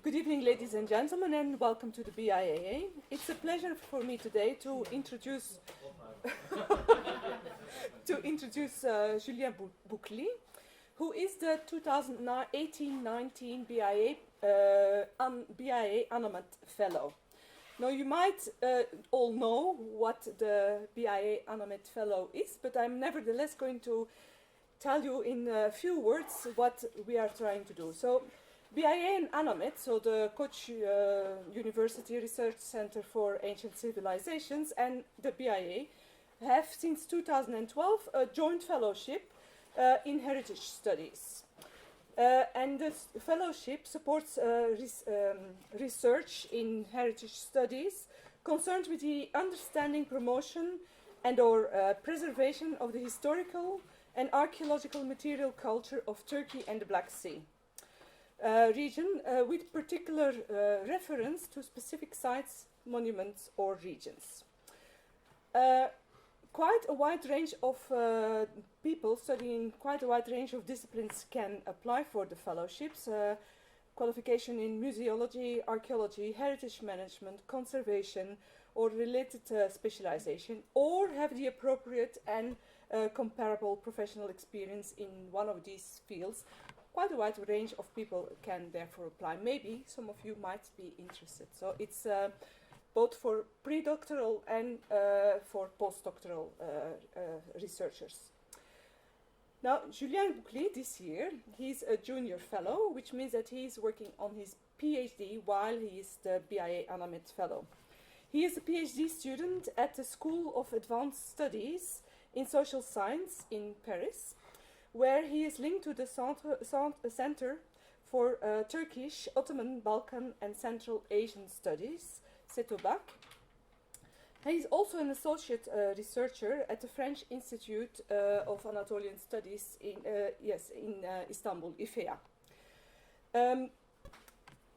Good evening, ladies and gentlemen, and welcome to the BIAA. It's a pleasure for me today to introduce Julien Boucly, who is the 2018-19 BIAA ANAMED Fellow. Now, you might all know what the BIAA ANAMED Fellow is, but I'm nevertheless going to tell you in a few words what we are trying to do. So, BIAA and ANAMED, so the Koç University Research Center for Ancient Civilizations, and the BIAA have since 2012 a joint fellowship in heritage studies. And this fellowship supports research in heritage studies concerned with the understanding, promotion, and or preservation of the historical and archaeological material culture of Turkey and the Black Sea region, with particular reference to specific sites, monuments, or regions. Quite a wide range of people studying quite a wide range of disciplines can apply for the fellowships. Qualification in museology, archaeology, heritage management, conservation, or related specialization, or have the appropriate and comparable professional experience in one of these fields. Quite a wide range of people can therefore apply. Maybe some of you might be interested. So it's both for pre-doctoral and for postdoctoral researchers. Now, Julien Boucly this year, he's a junior fellow, which means that he's working on his PhD while he is the BIAA ANAMED Fellow. He is a PhD student at the School of Advanced Studies in Social Science in Paris, where he is linked to the Center for Turkish, Ottoman, Balkan and Central Asian Studies, CETOBAC. He is also an associate researcher at the French Institute of Anatolian Studies in Istanbul, IFEA.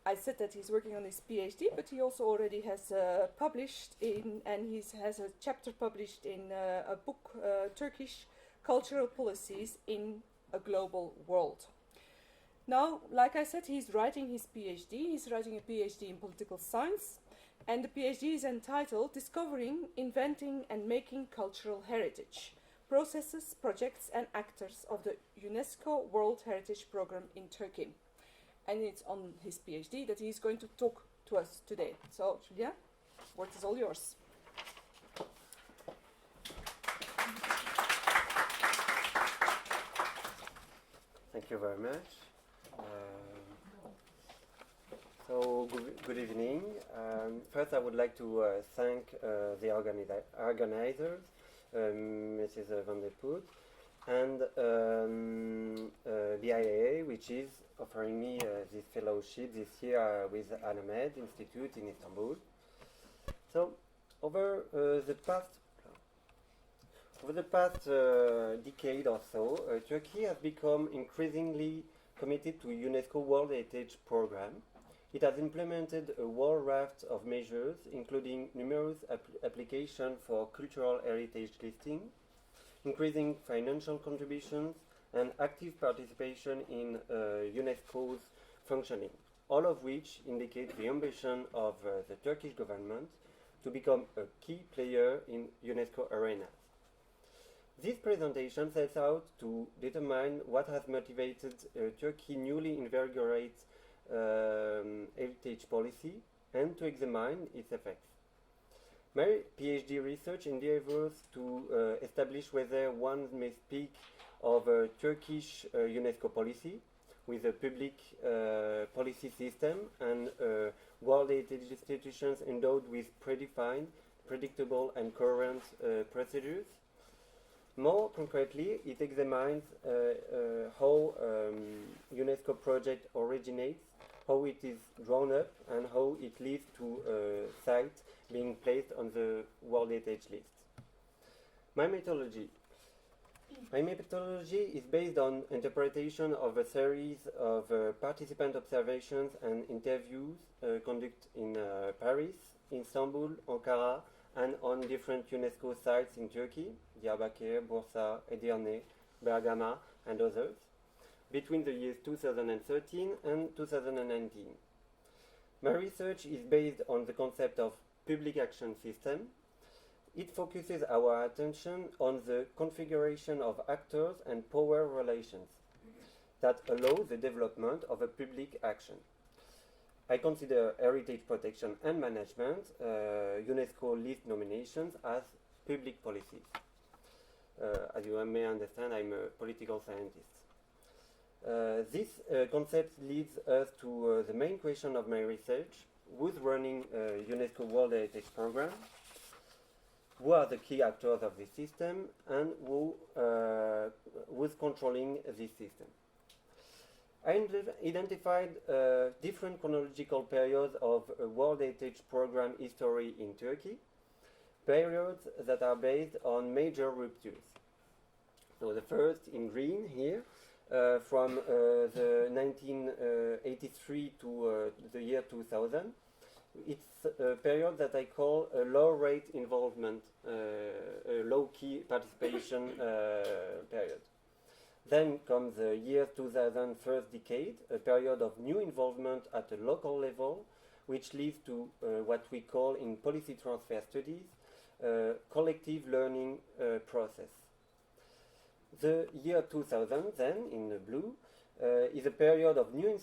I said that he's working on his PhD, but he also already has published in, and he has a chapter published in a book, Turkish Cultural Policies in a Global World. Now, like I said, he's writing his PhD. He's writing a PhD in political science, and the PhD is entitled Discovering, Inventing and Making Cultural Heritage, Processes, Projects and Actors of the UNESCO World Heritage Program in Turkey. And it's on his PhD that he's going to talk to us today. So, Julien, the word is all yours. Thank you very much. So, good evening. First, I would like to thank the organizers, Mrs. Van der Poot, and BIAA, which is offering me this fellowship this year with ANAMED Institute in Istanbul. So, over the past decade or so, Turkey has become increasingly committed to UNESCO World Heritage Program. It has implemented a whole raft of measures, including numerous applications for cultural heritage listing, increasing financial contributions, and active participation in UNESCO's functioning, all of which indicate the ambition of the Turkish government to become a key player in UNESCO arenas. This presentation sets out to determine what has motivated Turkey's newly invigorated heritage policy and to examine its effects. My PhD research endeavors to establish whether one may speak of a Turkish UNESCO policy with a public policy system and world heritage institutions endowed with predefined, predictable and current procedures. More concretely, it examines how UNESCO project originates, how it is drawn up, and how it leads to a site being placed on the World Heritage List. My methodology is based on interpretation of a series of participant observations and interviews conducted in Paris, Istanbul, Ankara, and on different UNESCO sites in Turkey, Diyarbakir, Bursa, Edirne, Bergama, and others, between the years 2013 and 2019. My research is based on the concept of public action system. It focuses our attention on the configuration of actors and power relations that allow the development of a public action. I consider heritage protection and management, UNESCO list nominations, as public policies. As you may understand, I'm a political scientist. This concept leads us to the main question of my research: who's running UNESCO World Heritage Program? Who are the key actors of this system, and who's controlling this system? I identified different chronological periods of World Heritage Program history in Turkey, periods that are based on major ruptures. So the first in green here, from the 1983 to the year 2000. It's a period that I call a low-rate involvement, a low-key participation period. Then comes the year 2000, first decade, a period of new involvement at a local level, which leads to what we call in policy transfer studies, collective learning process. The year 2000, then, in the blue, is a period of new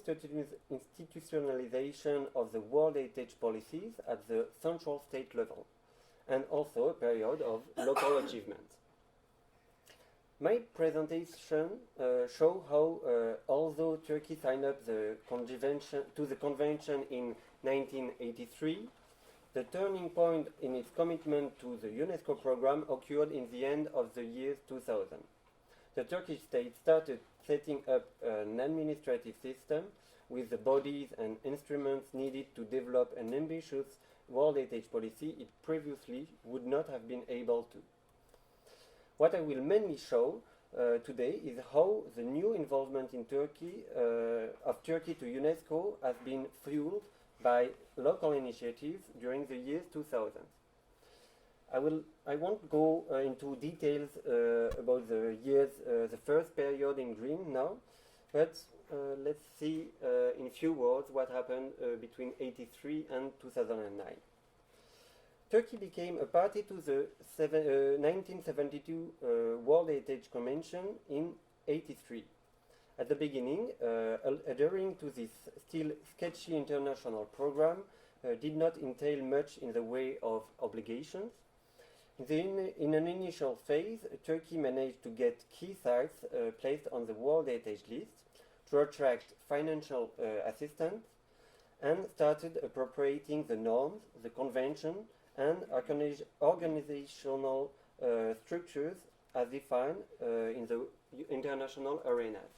institutionalization of the World Heritage policies at the central state level, and also a period of local achievement. My presentation shows how, although Turkey signed up the convention in 1983, the turning point in its commitment to the UNESCO program occurred in the end of the year 2000. The Turkish state started setting up an administrative system with the bodies and instruments needed to develop an ambitious World Heritage policy it previously would not have been able to. What I will mainly show today is how the new involvement in Turkey, of Turkey to UNESCO, has been fueled by local initiatives during the years 2000. I won't go into details about the years, the first period in green now, but let's see in few words what happened between 1983 and 2009. Turkey became a party to the 1972 World Heritage Convention in 1983. At the beginning, adhering to this still sketchy international program did not entail much in the way of obligations. In an initial phase, Turkey managed to get key sites placed on the World Heritage list to attract financial assistance, and started appropriating the norms, the convention, and organizational structures as defined in the international arenas.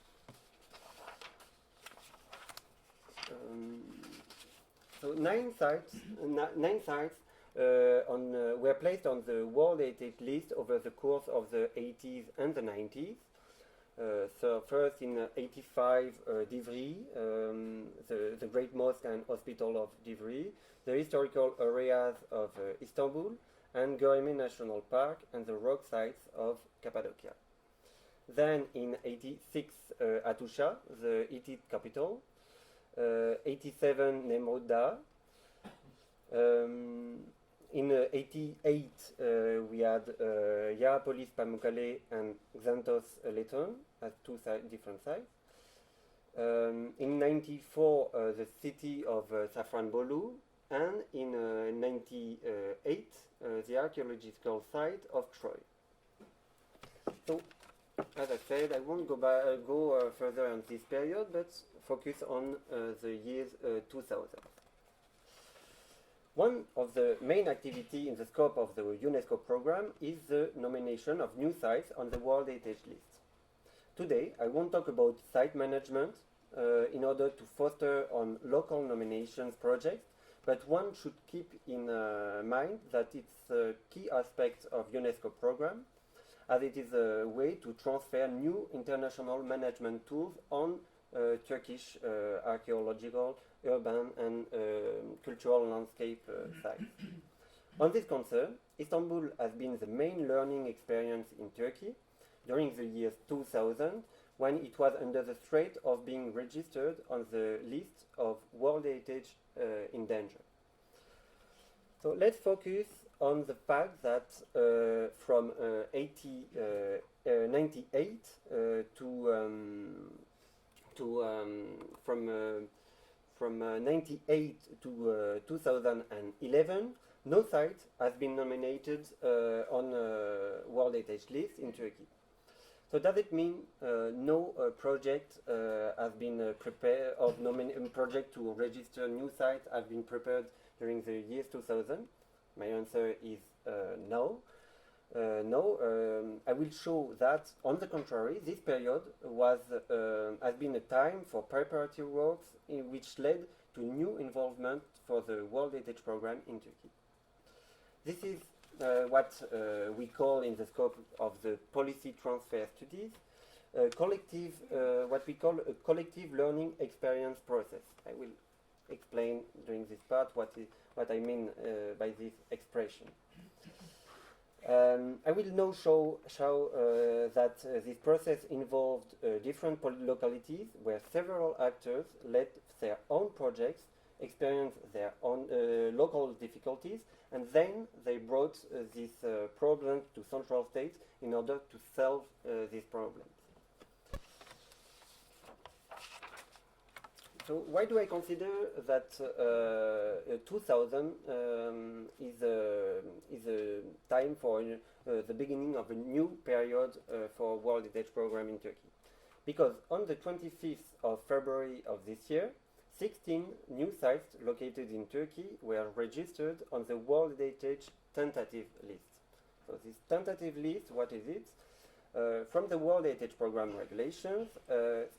So nine sites were placed on the World Heritage list over the course of the 80s and the 90s. So first in 85, Divri, the Great Mosque and Hospital of Divri, the historical areas of Istanbul, and Göreme National Park and the rock sites of Cappadocia. Then in 86, Atusha, the Hittite capital, 87, Nemrudda. In 88, we had Hierapolis, Pamukkale, and Xanthos, Letton as two different sites. In 94, the city of Safranbolu, and in 98, the archaeological site of Troy. So, as I said, I won't go further on this period, but focus on the years 2000. One of the main activities in the scope of the UNESCO program is the nomination of new sites on the World Heritage list. Today, I won't talk about site management in order to foster on local nominations projects, but one should keep in mind that it's a key aspect of UNESCO program, as it is a way to transfer new international management tools on Turkish archaeological, urban and cultural landscape sites. On this concern, Istanbul has been the main learning experience in Turkey. During the years 2000, when it was under the threat of being registered on the list of World Heritage in danger. So let's focus on the fact that from 98 from 98 to 2011, no site has been nominated on World Heritage list in Turkey. So does it mean no project has been prepared, of project to register new sites has been prepared during the years 2000? My answer is no. I will show that, on the contrary, this period has been a time for preparatory works which led to new involvement for the World Heritage Program in Turkey. This is what we call, in the scope of the policy transfer studies, what we call a collective learning experience process. I will explain during this part what I mean by this expression. I will now show that this process involved different localities where several actors led their own projects, experienced their own local difficulties, and then they brought these problems to central states in order to solve these problems. So why do I consider that 2000 is a time for the beginning of a new period for World Heritage Program in Turkey? Because on the 25th of February of this year, 16 new sites located in Turkey were registered on the World Heritage tentative list. So this tentative list, what is it? From the World Heritage Program regulations,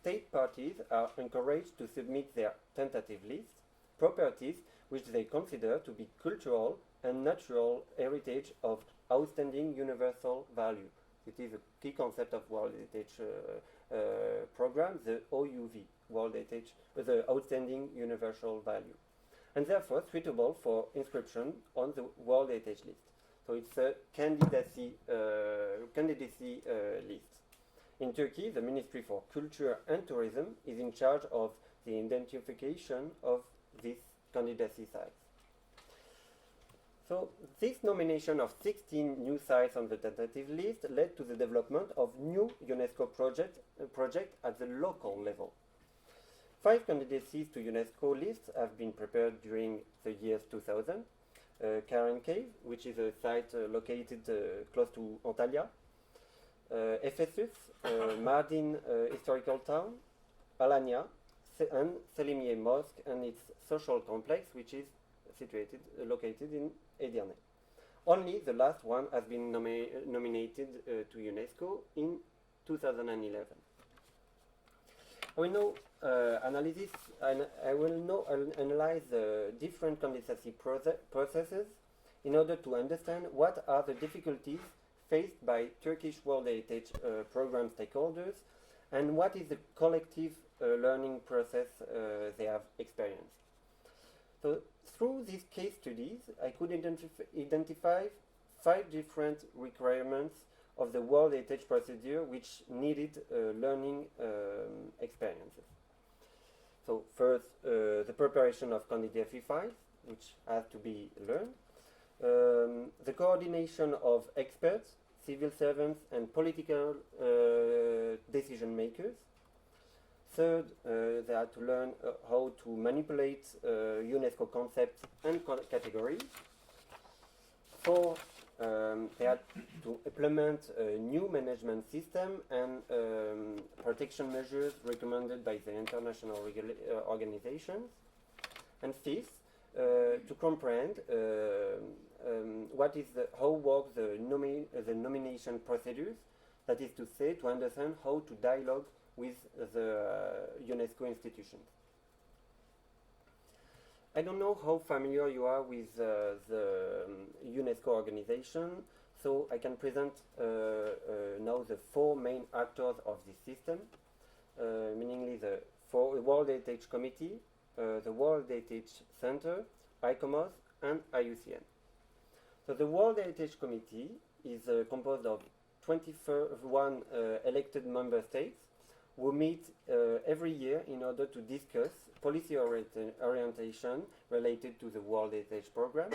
state parties are encouraged to submit their tentative list, properties which they consider to be cultural and natural heritage of outstanding universal value. It is a key concept of World Heritage Program, the OUV, World Heritage, the outstanding universal value, and therefore suitable for inscription on the World Heritage list. So it's a candidacy list. In Turkey, the Ministry for Culture and Tourism is in charge of the identification of these candidacy sites. So this nomination of 16 new sites on the tentative list led to the development of new UNESCO project at the local level. 5 candidacies to UNESCO lists have been prepared during the years 2000. Karen Cave, which is a site located close to Antalya, Ephesus, Mardin Historical Town, Alanya, and Selimiye Mosque and its social complex, which is located in Edirne. Only the last one has been nominated to UNESCO in 2011. I will now analyze the different candidacy processes in order to understand what are the difficulties faced by Turkish World Heritage Program stakeholders and what is the collective learning process they have experienced. So through these case studies, I could identify 5 different requirements of the World Heritage procedure which needed learning experiences. So first, the preparation of candidacy files, which has to be learned, the coordination of experts, civil servants, and political decision makers. Third, they had to learn how to manipulate UNESCO concepts and categories. Four, they had to implement a new management system and protection measures recommended by the international organizations. And fifth, to comprehend how work the nomination procedures, that is to say, to understand how to dialogue with the UNESCO institutions. I don't know how familiar you are with the UNESCO organization, so I can present now the 4 main actors of this system, meaning the World Heritage Committee, the World Heritage Center, ICOMOS, and IUCN. So the World Heritage Committee is composed of 21 elected member states who meet every year in order to discuss policy orientation related to the World Heritage Program,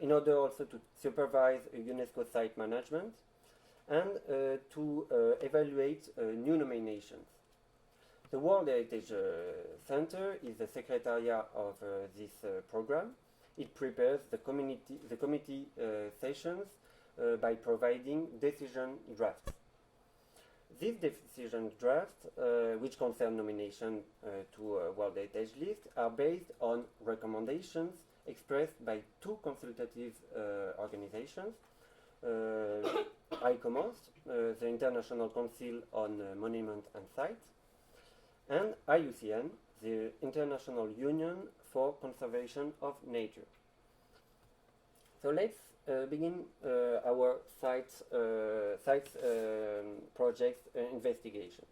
in order also to supervise UNESCO site management, and to evaluate new nominations. The World Heritage Center is the secretariat of this program. It prepares the committee sessions by providing decision drafts. These decision drafts, which concern nomination to a World Heritage list, are based on recommendations expressed by two consultative organizations, ICOMOS, the International Council on Monuments and Sites, and IUCN, the International Union for Conservation of Nature. So let's begin our sites project investigation.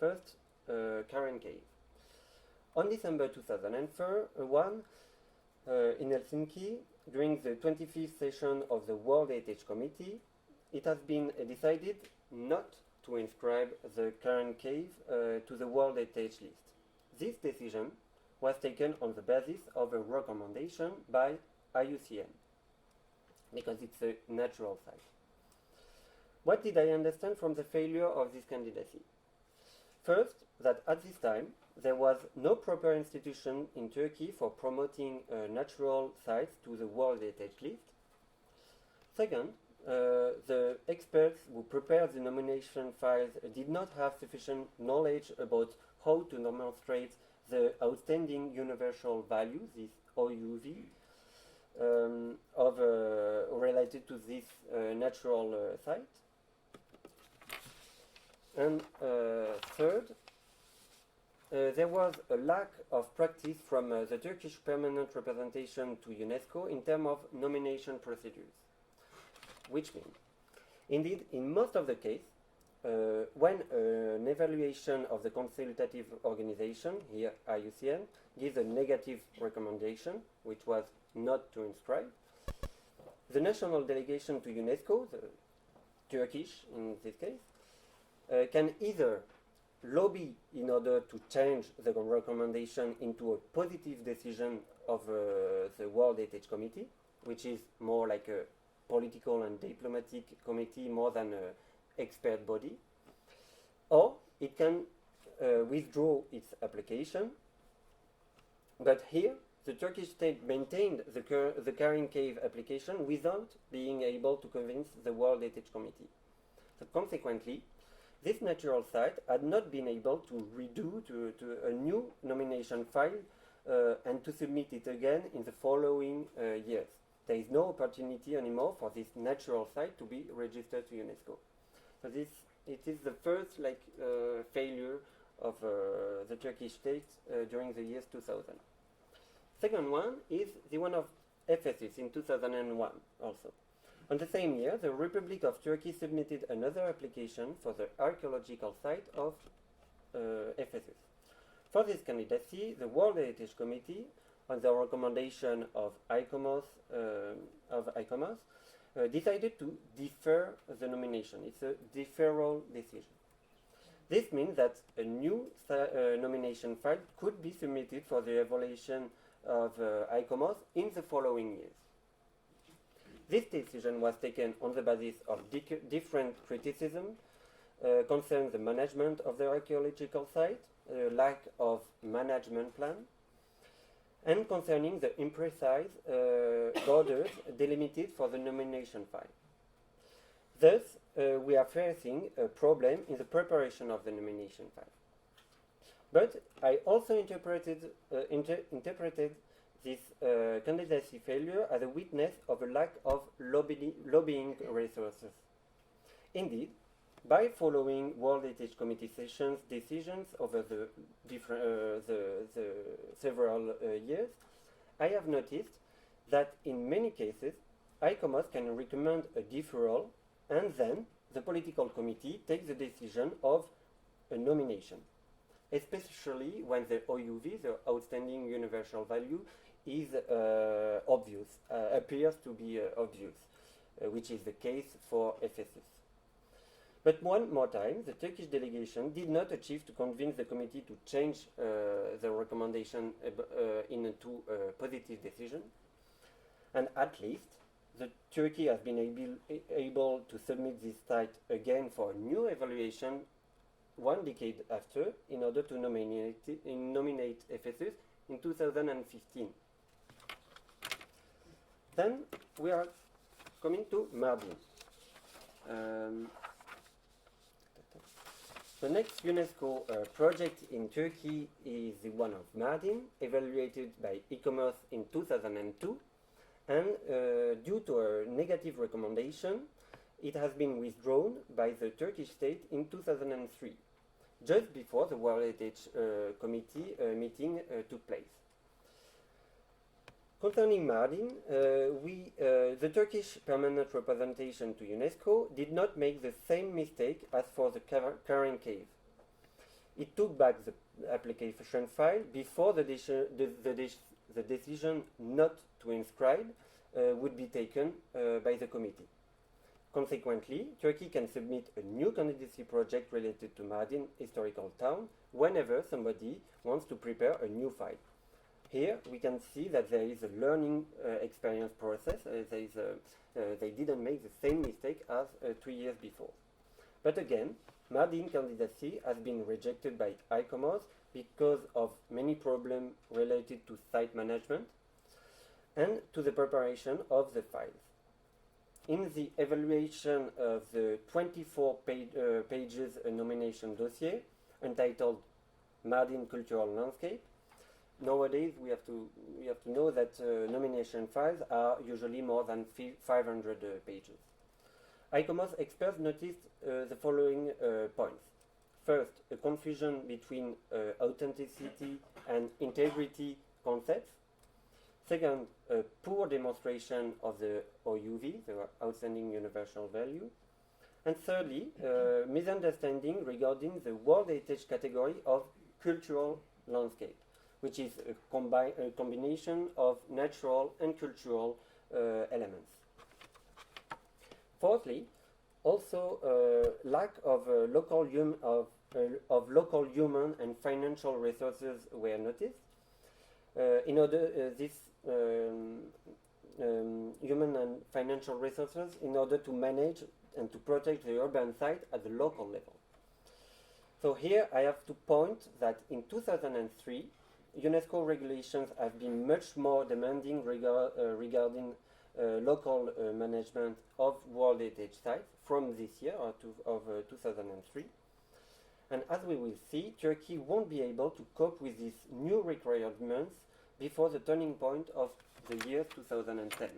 First, Karen Cave. On December 2001, in Helsinki, during the 25th session of the World Heritage Committee, it has been decided not to inscribe the Karen Cave to the World Heritage List. This decision was taken on the basis of a recommendation by IUCN, because it's a natural site. What did I understand from the failure of this candidacy? First, that at this time, there was no proper institution in Turkey for promoting natural sites to the World Heritage List. Second, the experts who prepared the nomination files did not have sufficient knowledge about how to demonstrate the outstanding universal value, this OUV, related to this natural site. And third, there was a lack of practice from the Turkish permanent representation to UNESCO in terms of nomination procedures. Which means, indeed, in most of the case, when an evaluation of the consultative organization, here IUCN, gives a negative recommendation, which was not to inscribe, the national delegation to UNESCO, the Turkish in this case, can either lobby in order to change the recommendation into a positive decision of the World Heritage Committee, which is more like a political and diplomatic committee more than an expert body, or it can withdraw its application. But here, the Turkish state maintained the Karen Cave application without being able to convince the World Heritage Committee. So consequently, this natural site had not been able to redo to a new nomination file and to submit it again in the following years. There is no opportunity anymore for this natural site to be registered to UNESCO. So it is the first failure of the Turkish state during the years 2000. Second one is the one of Ephesus in 2001 also. On the same year, the Republic of Turkey submitted another application for the archaeological site of Ephesus. For this candidacy, the World Heritage Committee, on the recommendation of ICOMOS, decided to defer the nomination. It's a deferral decision. This means that a new nomination file could be submitted for the evaluation of ICOMOS in the following years. This decision was taken on the basis of different criticisms concerning the management of the archaeological site, lack of management plan, and concerning the imprecise borders delimited for the nomination file. Thus, we are facing a problem in the preparation of the nomination file. But I also interpreted this candidacy failure as a witness of a lack of lobbying resources. Indeed, by following World Heritage Committee sessions decisions over the several years, I have noticed that in many cases, ICOMOS can recommend a deferral, and then the political committee takes the decision of a nomination, especially when the OUV, the outstanding universal value, is appears to be obvious, which is the case for Ephesus. But one more time, the Turkish delegation did not achieve to convince the committee to change the recommendation into a positive decision. And at least, Turkey has been able to submit this site again for a new evaluation 1 decade after, in order to nominate Ephesus in 2015. Then we are coming to Mardin. The next UNESCO project in Turkey is the one of Mardin, evaluated by e-commerce in 2002, and due to a negative recommendation, it has been withdrawn by the Turkish state in 2003, just before the World Heritage Committee meeting took place. Concerning Mardin, the Turkish permanent representation to UNESCO did not make the same mistake as for the current case. It took back the application file before the decision not to inscribe would be taken by the committee. Consequently, Turkey can submit a new candidacy project related to Mardin historical town whenever somebody wants to prepare a new file. Here we can see that there is a learning experience process. They didn't make the same mistake as 2 years before. But again, Mardin candidacy has been rejected by ICOMOS because of many problems related to site management and to the preparation of the files. In the evaluation of the 24 pages nomination dossier entitled Mardin Cultural Landscape, nowadays we have to know that nomination files are usually more than 500 pages. ICOMOS experts noticed the following points. First, a confusion between authenticity and integrity concepts. Second, a poor demonstration of the OUV, the outstanding universal value. And thirdly, misunderstanding regarding the World Heritage category of cultural landscape, which is a combination of natural and cultural elements. Fourthly, also lack of local human and financial resources were noticed. In order this human and financial resources in order to manage and to protect the urban site at the local level. So here I have to point that in 2003, UNESCO regulations have been much more demanding regarding local management of World Heritage sites from this year of 2003. And as we will see, Turkey won't be able to cope with these new requirements before the turning point of the year 2010.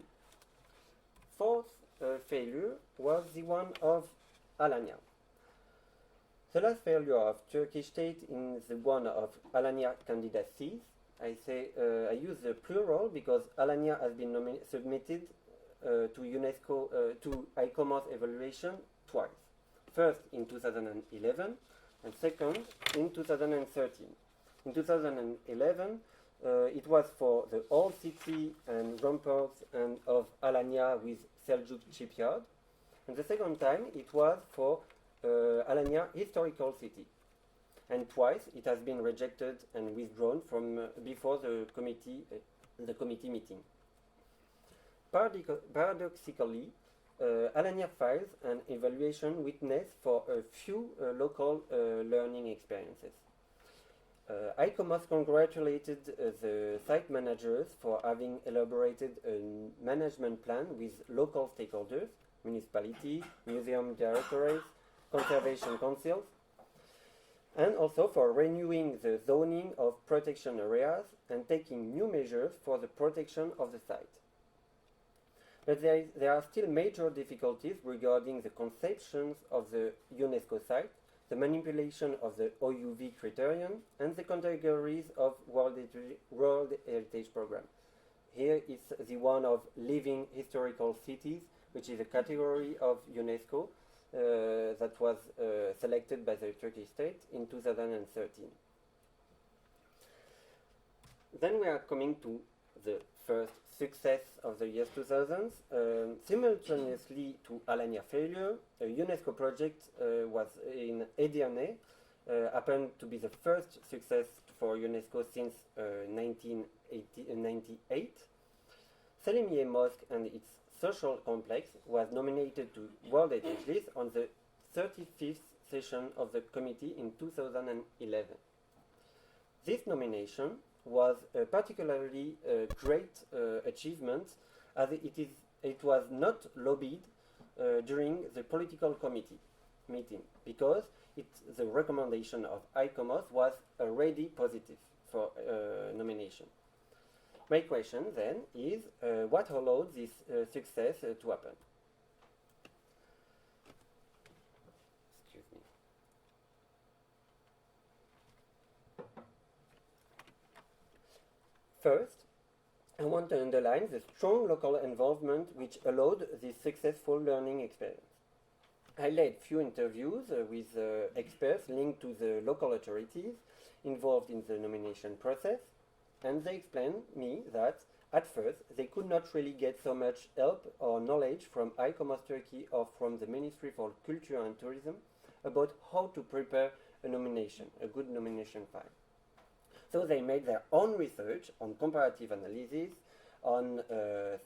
Fourth failure was the one of Alanya. The last failure of Turkish state is the one of Alanya candidacies. I use the plural because Alanya has been submitted to UNESCO to ICOMOS evaluation twice. First in 2011 and second in 2013. In 2011, it was for the old city and ramparts and of Alanya with Seljuk shipyard, and the second time it was for Alanya historical city. And twice it has been rejected and withdrawn from before the committee meeting. Paradoxically, Alanya files and evaluation witness for a few local learning experiences. ICOMOS congratulated the site managers for having elaborated a management plan with local stakeholders, municipality, museum directorates, conservation councils, and also for renewing the zoning of protection areas and taking new measures for the protection of the site. But there are still major difficulties regarding the conceptions of the UNESCO site, the manipulation of the OUV criterion, and the categories of World Heritage Program. Here is the one of living historical cities, which is a category of UNESCO that was selected by the Turkish state in 2013. Then we are coming to the first success of the year 2000. Simultaneously to Alanya failure, a UNESCO project was in Edirne, happened to be the first success for UNESCO since 1998. Selimiye Mosque and its social complex was nominated to World Heritage List on the 35th session of the committee in 2011. This nomination was a particularly great achievement as it was not lobbied during the political committee meeting because the recommendation of ICOMOS was already positive for nomination. My question then is what allowed this success to happen? Excuse me. First, I want to underline the strong local involvement which allowed this successful learning experience. I led few interviews with experts linked to the local authorities involved in the nomination process, and they explained me that at first they could not really get so much help or knowledge from ICOMOS Turkey or from the Ministry for Culture and Tourism about how to prepare a nomination, a good nomination file. So they made their own research on comparative analysis, on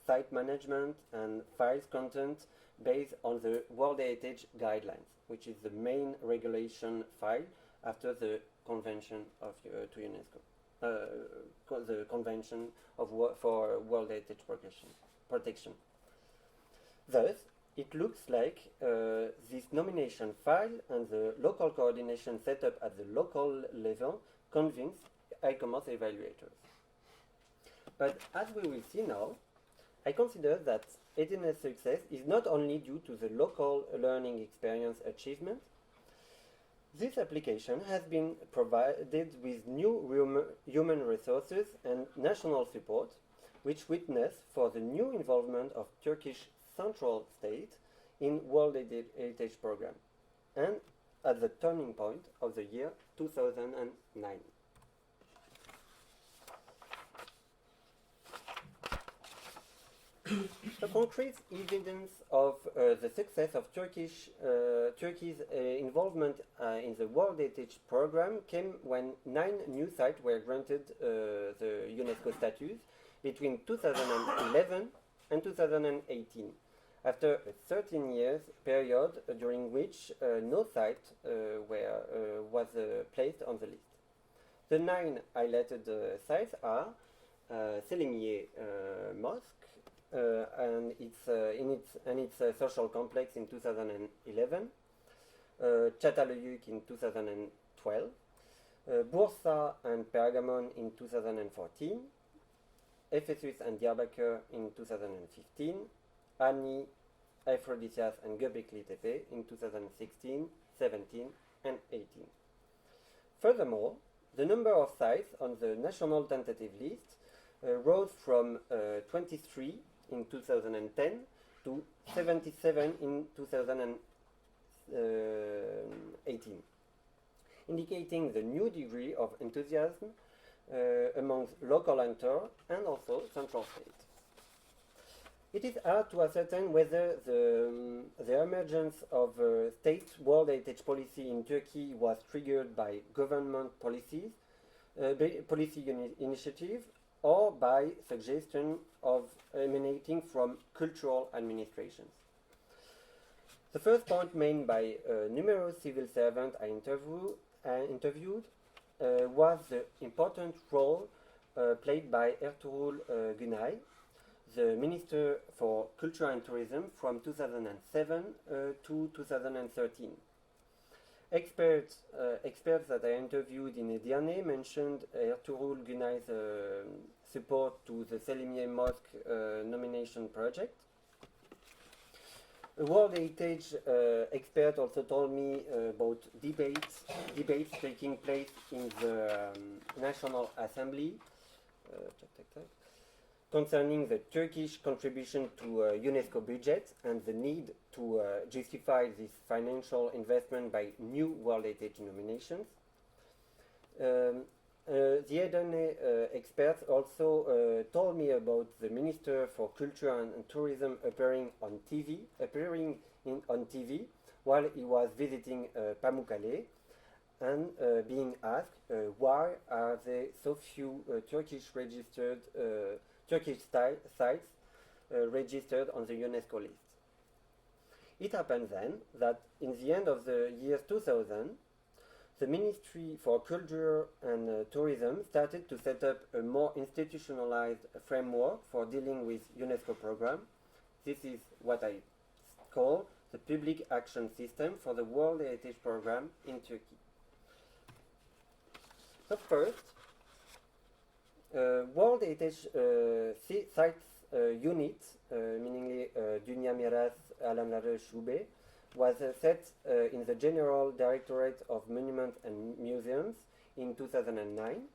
site management and files content based on the World Heritage Guidelines, which is the main regulation file after the Convention of to UNESCO, the Convention of for World Heritage Protection. Thus, it looks like this nomination file and the local coordination set up at the local level convinced ICOMOS evaluators. But as we will see now, I consider that Edirne's success is not only due to the local learning experience achievement. This application has been provided with new human resources and national support, which witness for the new involvement of Turkish central state in World Heritage Program, and at the turning point of the year 2009. The concrete evidence of the success of Turkey's involvement in the World Heritage Program came when 9 new sites were granted the UNESCO status between 2011 and 2018, after a 13 years period during which no site was placed on the list. The 9 highlighted sites are Selimiye Mosque, and its social complex in 2011, Çatalhöyük in 2012, Bursa and Pergamon in 2014, Ephesus and Diyarbakır in 2015, Ani, Aphrodisias and Göbekli Tepe in 2016, 17 and 18. Furthermore, the number of sites on the national tentative list rose from 23 in 2010 to 77 in 2018, indicating the new degree of enthusiasm amongst local actors and also central state. It is hard to ascertain whether the emergence of state World Heritage policy in Turkey was triggered by government policy initiative or by suggestion of emanating from cultural administrations. The first point made by numerous civil servants I interviewed was the important role played by Ertuğrul Günay, the Minister for Culture and Tourism from 2007 to 2013. Experts that I interviewed in Edirne mentioned Ertuğrul Günay's support to the Selimiye Mosque nomination project. A World Heritage expert also told me about debates taking place in the National Assembly concerning the Turkish contribution to UNESCO budget and the need to justify this financial investment by new World Heritage nominations. The ANAMED experts also told me about the Minister for Culture and Tourism appearing on TV while he was visiting Pamukkale, and being asked why are there so few Turkish sites registered on the UNESCO list. It happened then that in the end of the year 2000, the Ministry for Culture and Tourism started to set up a more institutionalized framework for dealing with UNESCO program. This is what I call the Public Action System for the World Heritage Program in Turkey. So first, World Heritage Sites Unit, meaning Dünya Miras Alanları Şube, was set in the General Directorate of Monuments and Museums in 2009,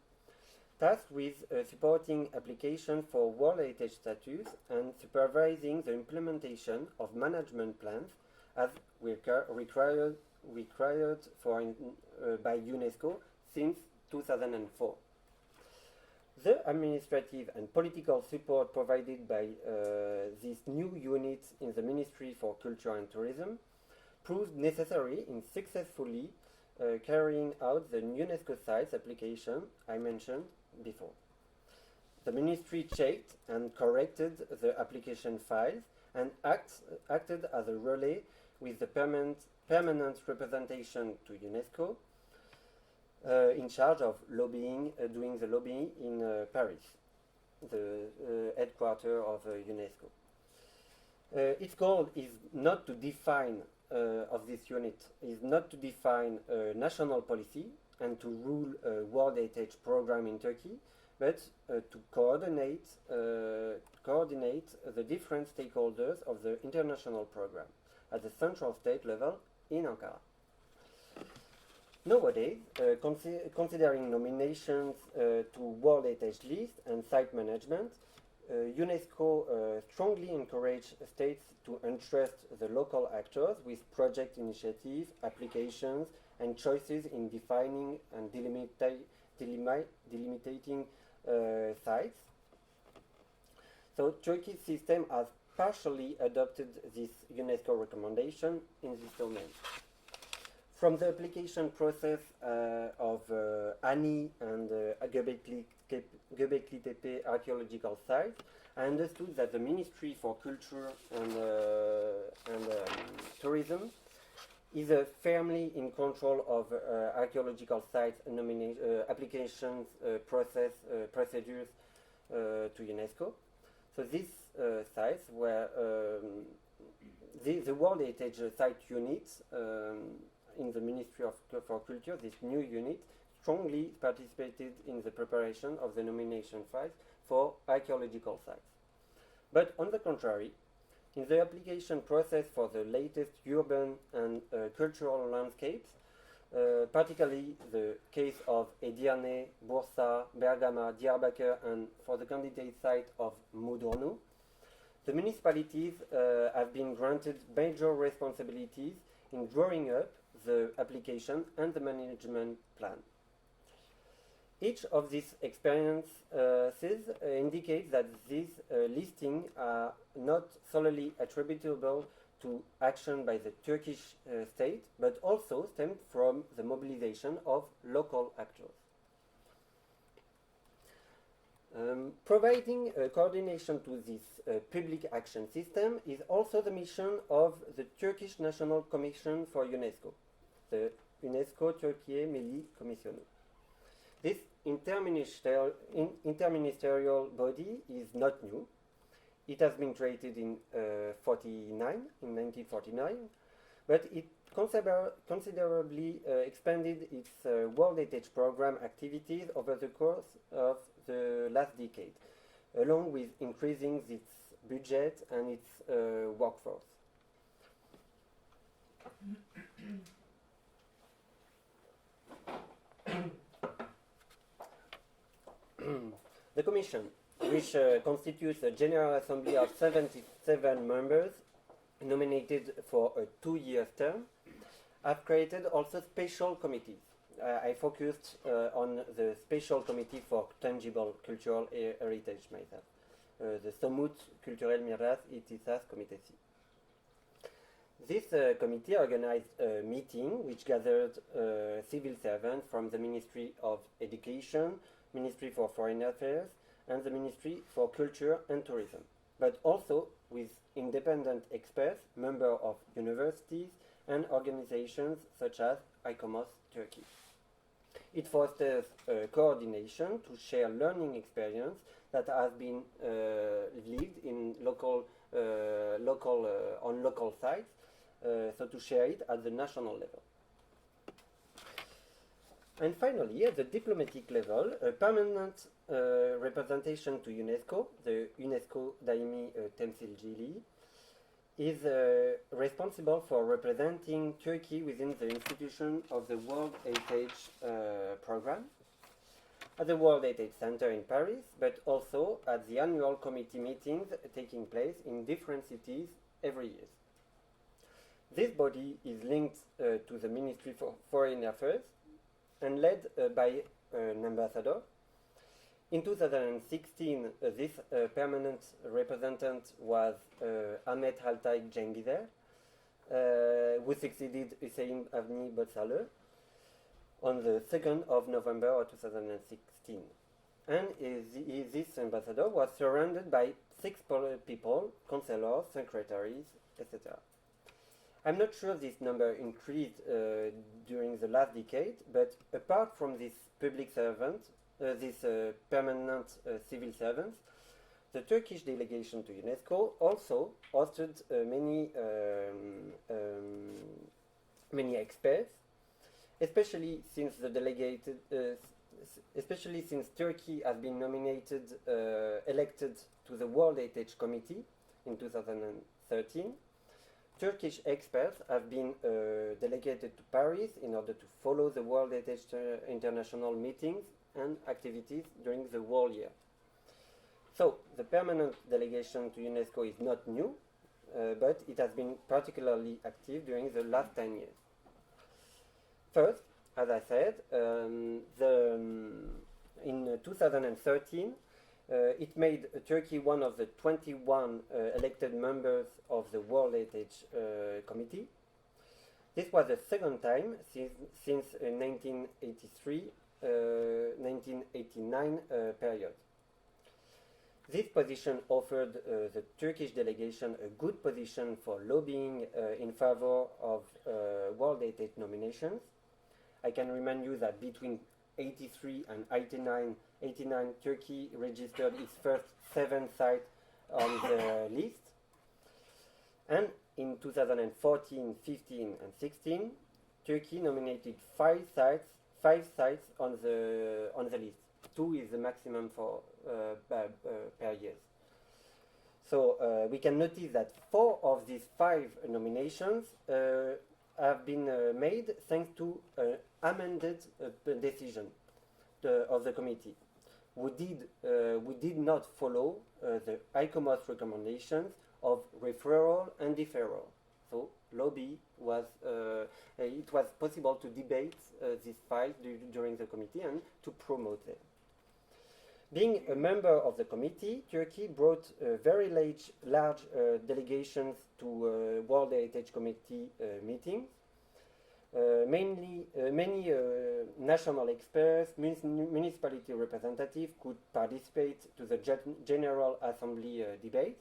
tasked with supporting application for World Heritage status and supervising the implementation of management plans as required by UNESCO since 2004. The administrative and political support provided by this new unit in the Ministry for Culture and Tourism proved necessary in successfully carrying out the UNESCO sites application I mentioned before. The ministry checked and corrected the application files and acted as a relay with the permanent representation to UNESCO in charge of lobbying, doing the lobbying in Paris, the headquarters of UNESCO. Its goal is not to define of this unit is not to define a national policy and to rule a World Heritage program in Turkey, but to coordinate the different stakeholders of the international program at the central state level in Ankara. Nowadays, considering nominations to World Heritage list and site management, UNESCO strongly encourages states to entrust the local actors with project initiatives, applications, and choices in defining and delimiting sites. So Turkey's system has partially adopted this UNESCO recommendation in this domain. From the application process of ANI and Göbekli Tepe archaeological sites, I understood that the Ministry for Culture and Tourism is firmly in control of archaeological sites applications procedures to UNESCO. So these sites were the World Heritage Site Unit in the Ministry for Culture, this new unit, strongly participated in the preparation of the nomination files for archaeological sites. But on the contrary, in the application process for the latest urban and cultural landscapes, particularly the case of Edirne, Bursa, Bergama, Diyarbakır, and for the candidate site of Mudurnu, the municipalities have been granted major responsibilities in drawing up the application and the management plan. Each of these experiences indicates that these listings are not solely attributable to action by the Turkish state, but also stem from the mobilization of local actors. Providing coordination to this public action system is also the mission of the Turkish National Commission for UNESCO, the UNESCO Türkiye Milli Komisyonu. This interministerial body is not new. It has been created in 1949, but it considerably expanded its World Heritage Program activities over the course of the last decade, along with increasing its budget and its workforce. The Commission, which constitutes a General Assembly of 77 members nominated for a 2-year term, have created also special committees. I focused on the Special Committee for Tangible Cultural Heritage myself, the Somut Culturel Miras Itisas Komitesi. This committee organized a meeting which gathered civil servants from the Ministry of Education, Ministry for Foreign Affairs, and the Ministry for Culture and Tourism, but also with independent experts, members of universities, and organizations such as ICOMOS Turkey. It fosters coordination to share learning experience that has been lived in on local sites, so to share it at the national level. And finally, at the diplomatic level, a permanent representation to UNESCO, the UNESCO Daimi Temsilciliği, is responsible for representing Turkey within the institution of the World Heritage Program, at the World Heritage Center in Paris, but also at the annual committee meetings taking place in different cities every year. This body is linked to the Ministry for Foreign Affairs and led by an ambassador. In 2016, this permanent representative was Ahmet Altay Cengizer, who succeeded Hüseyin Avni Botsalı on the 2nd of November of 2016. And this ambassador was surrounded by 6 people, counselors, secretaries, etc. I'm not sure this number increased during the last decade, but apart from this public servant, these permanent civil servants, the Turkish delegation to UNESCO also hosted many experts, especially since Turkey has been elected to the World Heritage Committee in 2013. Turkish experts have been delegated to Paris in order to follow the World Heritage International meetings and activities during the whole year. So, the permanent delegation to UNESCO is not new, but it has been particularly active during the last 10 years. First, as I said, in 2013, it made Turkey one of the 21 elected members of the World Heritage Committee. This was the second time since 1989 period. This position offered the Turkish delegation a good position for lobbying in favor of World Heritage nominations. I can remind you that between 83 and 89, Turkey registered its first 7 sites on the list. And in 2014, 15, and 16, Turkey nominated 5 sites on the list. 2 is the maximum for per year. So we can notice that 4 of these 5 nominations have been made thanks to an amended decision of the committee. We did not follow the ICOMOS recommendations of referral and deferral. So lobby was it was possible to debate this file during the committee and to promote them. Being a member of the committee, Turkey brought very large delegations to World Heritage Committee meetings. Many national experts, municipality representatives could participate to the General Assembly debates.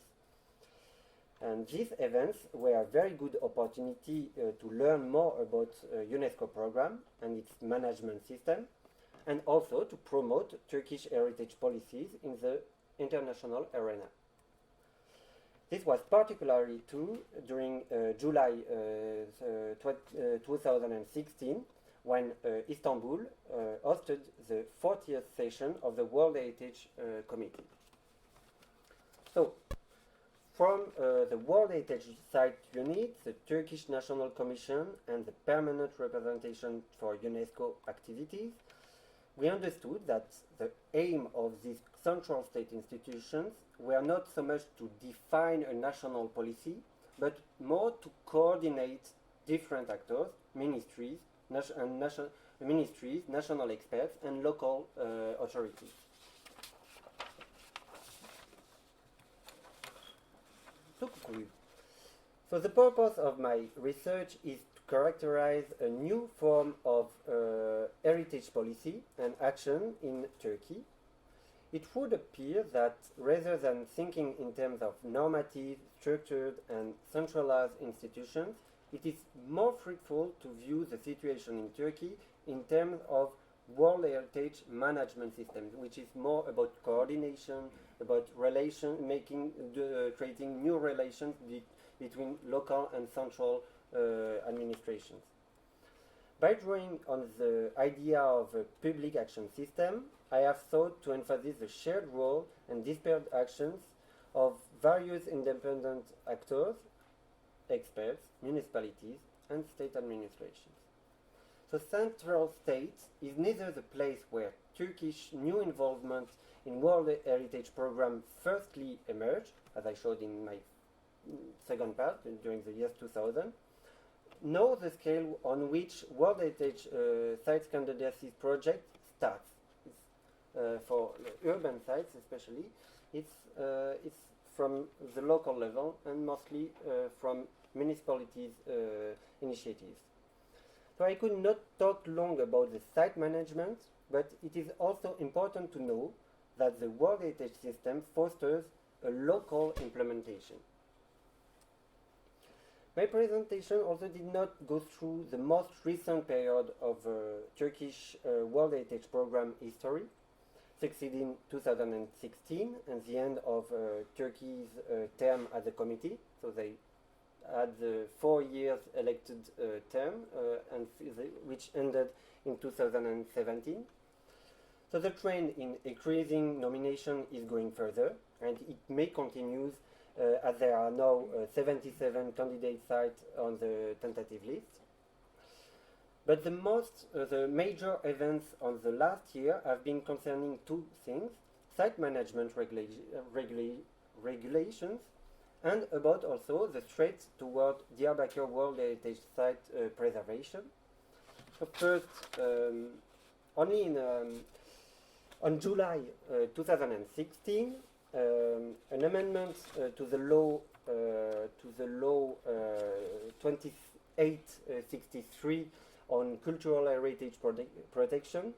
And these events were a very good opportunity to learn more about UNESCO program and its management system, and also to promote Turkish heritage policies in the international arena. This was particularly true during July 2016, when Istanbul hosted the 40th session of the World Heritage Committee. So, from the World Heritage Site Unit, the Turkish National Commission, and the Permanent Representation for UNESCO activities, we understood that the aim of these central state institutions were not so much to define a national policy, but more to coordinate different actors, ministries, ministries, national experts, and local authorities. So the purpose of my research is to characterize a new form of heritage policy and action in Turkey. It would appear that rather than thinking in terms of normative, structured, and centralized institutions, it is more fruitful to view the situation in Turkey in terms of World Heritage management systems, which is more about coordination, about creating new relations between local and central administrations. By drawing on the idea of a public action system, I have sought to emphasize the shared role and disparate actions of various independent actors, experts, municipalities, and state administrations. The central state is neither the place where Turkish new involvement in World Heritage Program firstly emerged, as I showed in my second part during the year 2000, nor the scale on which World Heritage Sites Candidacy project starts. For urban sites especially, it's from the local level and mostly from municipalities' initiatives. So I could not talk long about the site management, but it is also important to know that the World Heritage System fosters a local implementation. My presentation also did not go through the most recent period of Turkish World Heritage Program history, succeeding 2016 and the end of Turkey's term as a committee. So they had the 4 years elected term, which ended in 2017. So the trend in increasing nomination is going further, and it may continue as there are now 77 candidate sites on the tentative list. But the major events on the last year have been concerning two things: site management regulations, and about also the threat toward Diyarbakir World Heritage Site preservation. So first, on July 2016, an amendment to the law 2863 on cultural heritage protection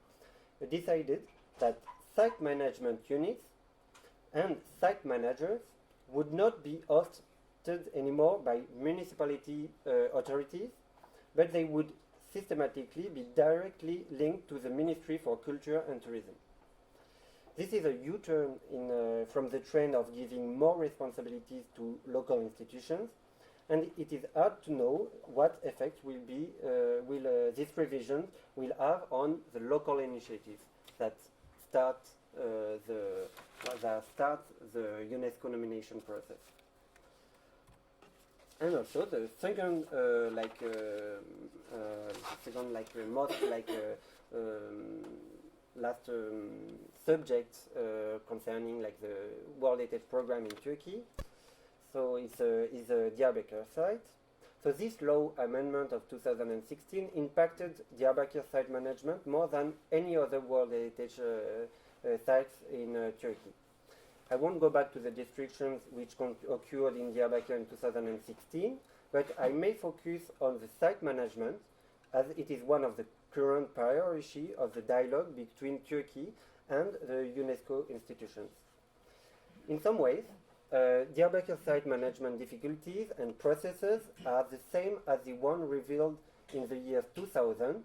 decided that site management units and site managers would not be hosted anymore by municipality authorities, but they would systematically be directly linked to the Ministry for Culture and Tourism. This is a U-turn from the trend of giving more responsibilities to local institutions, and it is hard to know what effect this revision will have on the local initiatives that start the UNESCO nomination process. And also the second, last subject concerning like the World Heritage Program in Turkey. So is a Diyarbakir site. So this law amendment of 2016 impacted Diyarbakir site management more than any other World Heritage sites in Turkey. I won't go back to the destructions which occurred in Diyarbakir in 2016, but I may focus on the site management as it is one of the current priority of the dialogue between Turkey and the UNESCO institutions. In some ways, Diyarbakir site management difficulties and processes are the same as the one revealed in the year 2000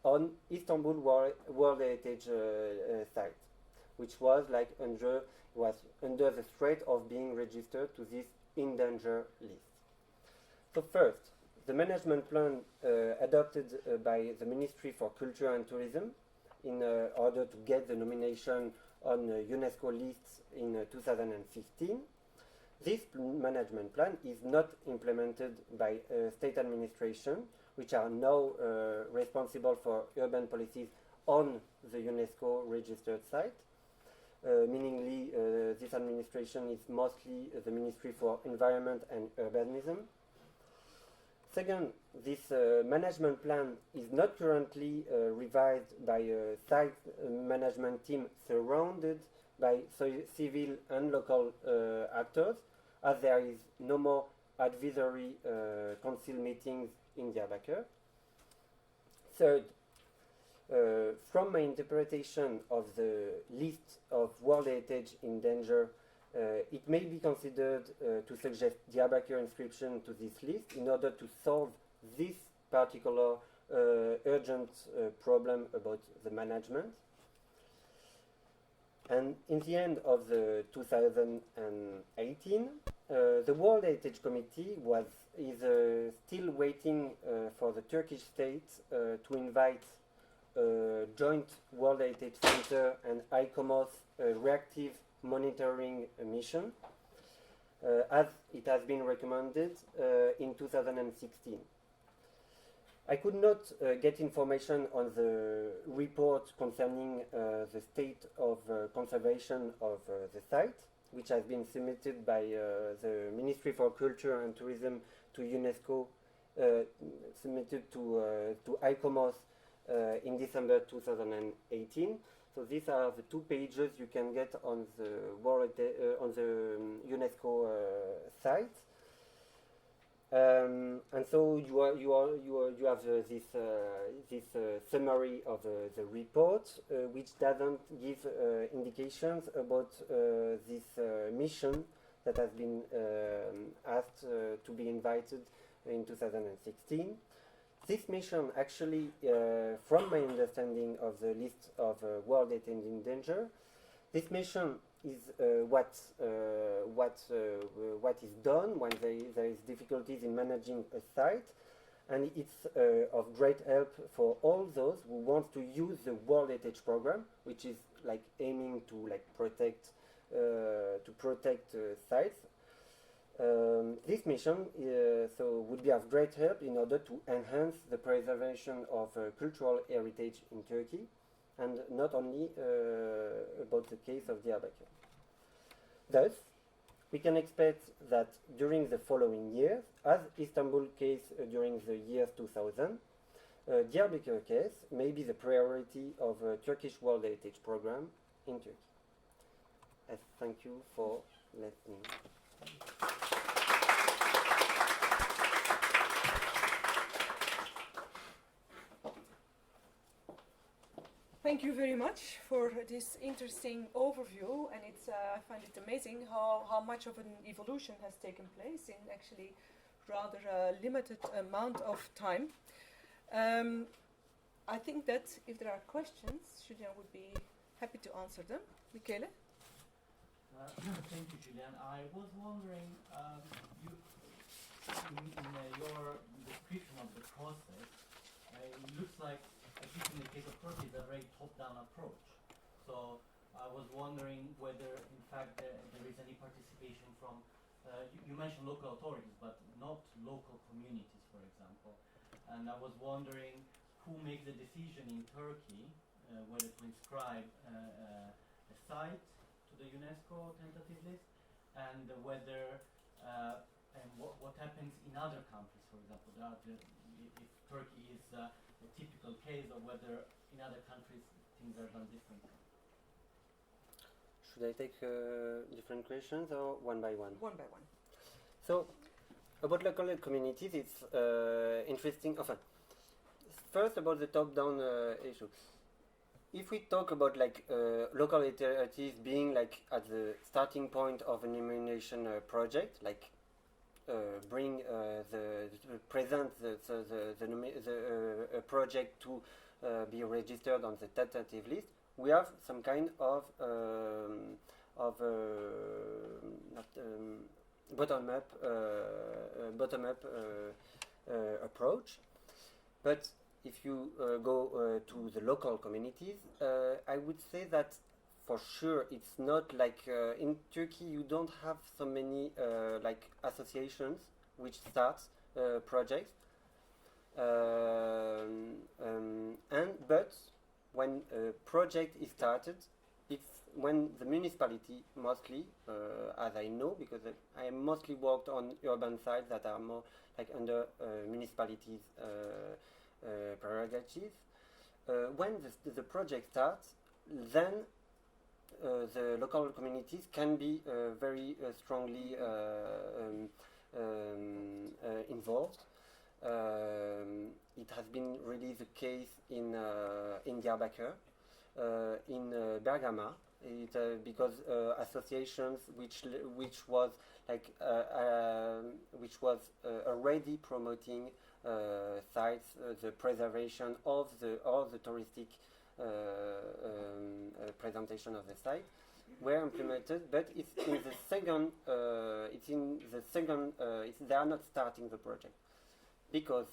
on Istanbul World Heritage site, which was under the threat of being registered to this endangered list. So first, the management plan adopted by the Ministry for Culture and Tourism in order to get the nomination on UNESCO lists in 2015. This management plan is not implemented by state administration, which are now responsible for urban policies on the UNESCO registered site. Meaningly, this administration is mostly the Ministry for Environment and Urbanism. Second, this management plan is not currently revised by a site management team surrounded by civil and local actors, as there is no more advisory council meetings in Diyarbakir. Third, from my interpretation of the list of World Heritage in danger, it may be considered to suggest Diyarbakir inscription to this list in order to solve this particular urgent problem about the management. And in the end of the 2018, the World Heritage Committee is still waiting for the Turkish state to invite joint World Heritage Center and ICOMOS reactive monitoring mission, as it has been recommended in 2016. I could not get information on the report concerning the state of conservation of the site, which has been submitted by the Ministry for Culture and Tourism to UNESCO, submitted to ICOMOS in December 2018. So these are the 2 pages you can get on the UNESCO site. And so you have this summary of the report, which doesn't give indications about this mission that has been asked to be invited in 2016. This mission actually, from my understanding of the list of World Heritage in danger, this mission is what is done when there is difficulties in managing a site, and it's of great help for all those who want to use the World Heritage Program, which is like aiming to protect sites. This mission would be of great help in order to enhance the preservation of cultural heritage in Turkey, and not only about the case of Diyarbakir. Thus, we can expect that during the following years, as Istanbul case during the year 2000, Diyarbakir case may be the priority of a Turkish World Heritage Program in Turkey. Thank you for listening. Thank you very much for this interesting overview, and I find it amazing how much of an evolution has taken place in actually rather a limited amount of time. I think that if there are questions, Julien would be happy to answer them. Michele? Thank you, Julien. I was wondering, in your description of the process, it looks like, at least in the case of Turkey, it's a very top-down approach. So I was wondering whether, in fact, there is any participation from, you mentioned local authorities, but not local communities, for example. And I was wondering who makes the decision in Turkey whether to inscribe a site to the UNESCO tentative list, and whether and what happens in other countries, for example, if Turkey is a typical case, or whether in other countries things are done differently. Should I take different questions or one by one? One by one. So, about local communities, it's interesting. First, about the top-down issue. If we talk about local authorities being at the starting point of an immunization project, present the project to be registered on the tentative list, we have some kind of bottom-up approach. But if you go to the local communities, I would say that for sure it's not in Turkey you don't have so many associations which start projects, but when a project is started, it's when the municipality mostly, as I know, because I mostly worked on urban sites that are more like under municipalities' prerogatives. When the project starts, then the local communities can be very strongly involved. It has been really the case in Diyarbakır, in Bergama, because associations which was already promoting sites, the preservation of all the touristic presentation of the site were implemented, but it's in the second. They are not starting the project because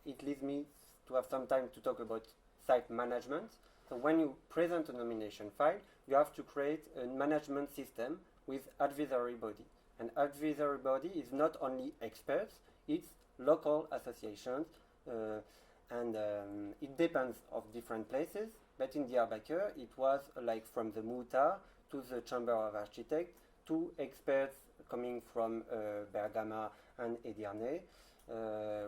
it leads me to have some time to talk about site management. So when you present a nomination file, you have to create a management system with advisory body. An advisory body is not only experts; it's local associations, and it depends of different places. But in Diyarbakır, it was like from the Muhtar to the Chamber of Architects to experts coming from Bergama and Edirne,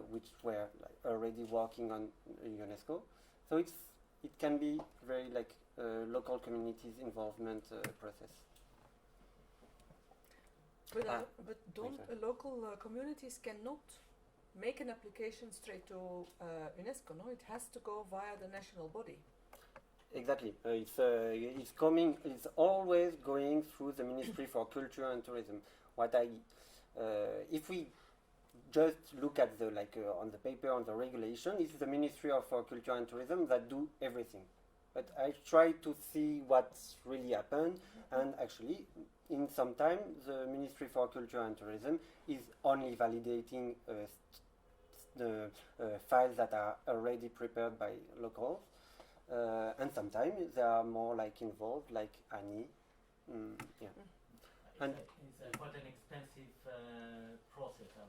which were already working on UNESCO. So it can be very local communities involvement process. But don't local communities cannot make an application straight to UNESCO? No, it has to go via the national body. Exactly. It's always going through the Ministry for Culture and Tourism. If we just look at on the paper, on the regulation, it's the Ministry for Culture and Tourism that do everything. But I try to see what's really happened, and actually, in some time, the Ministry for Culture and Tourism is only validating the files that are already prepared by locals. And sometimes they are more involved, like Annie. Yeah. And it's quite an expensive process, I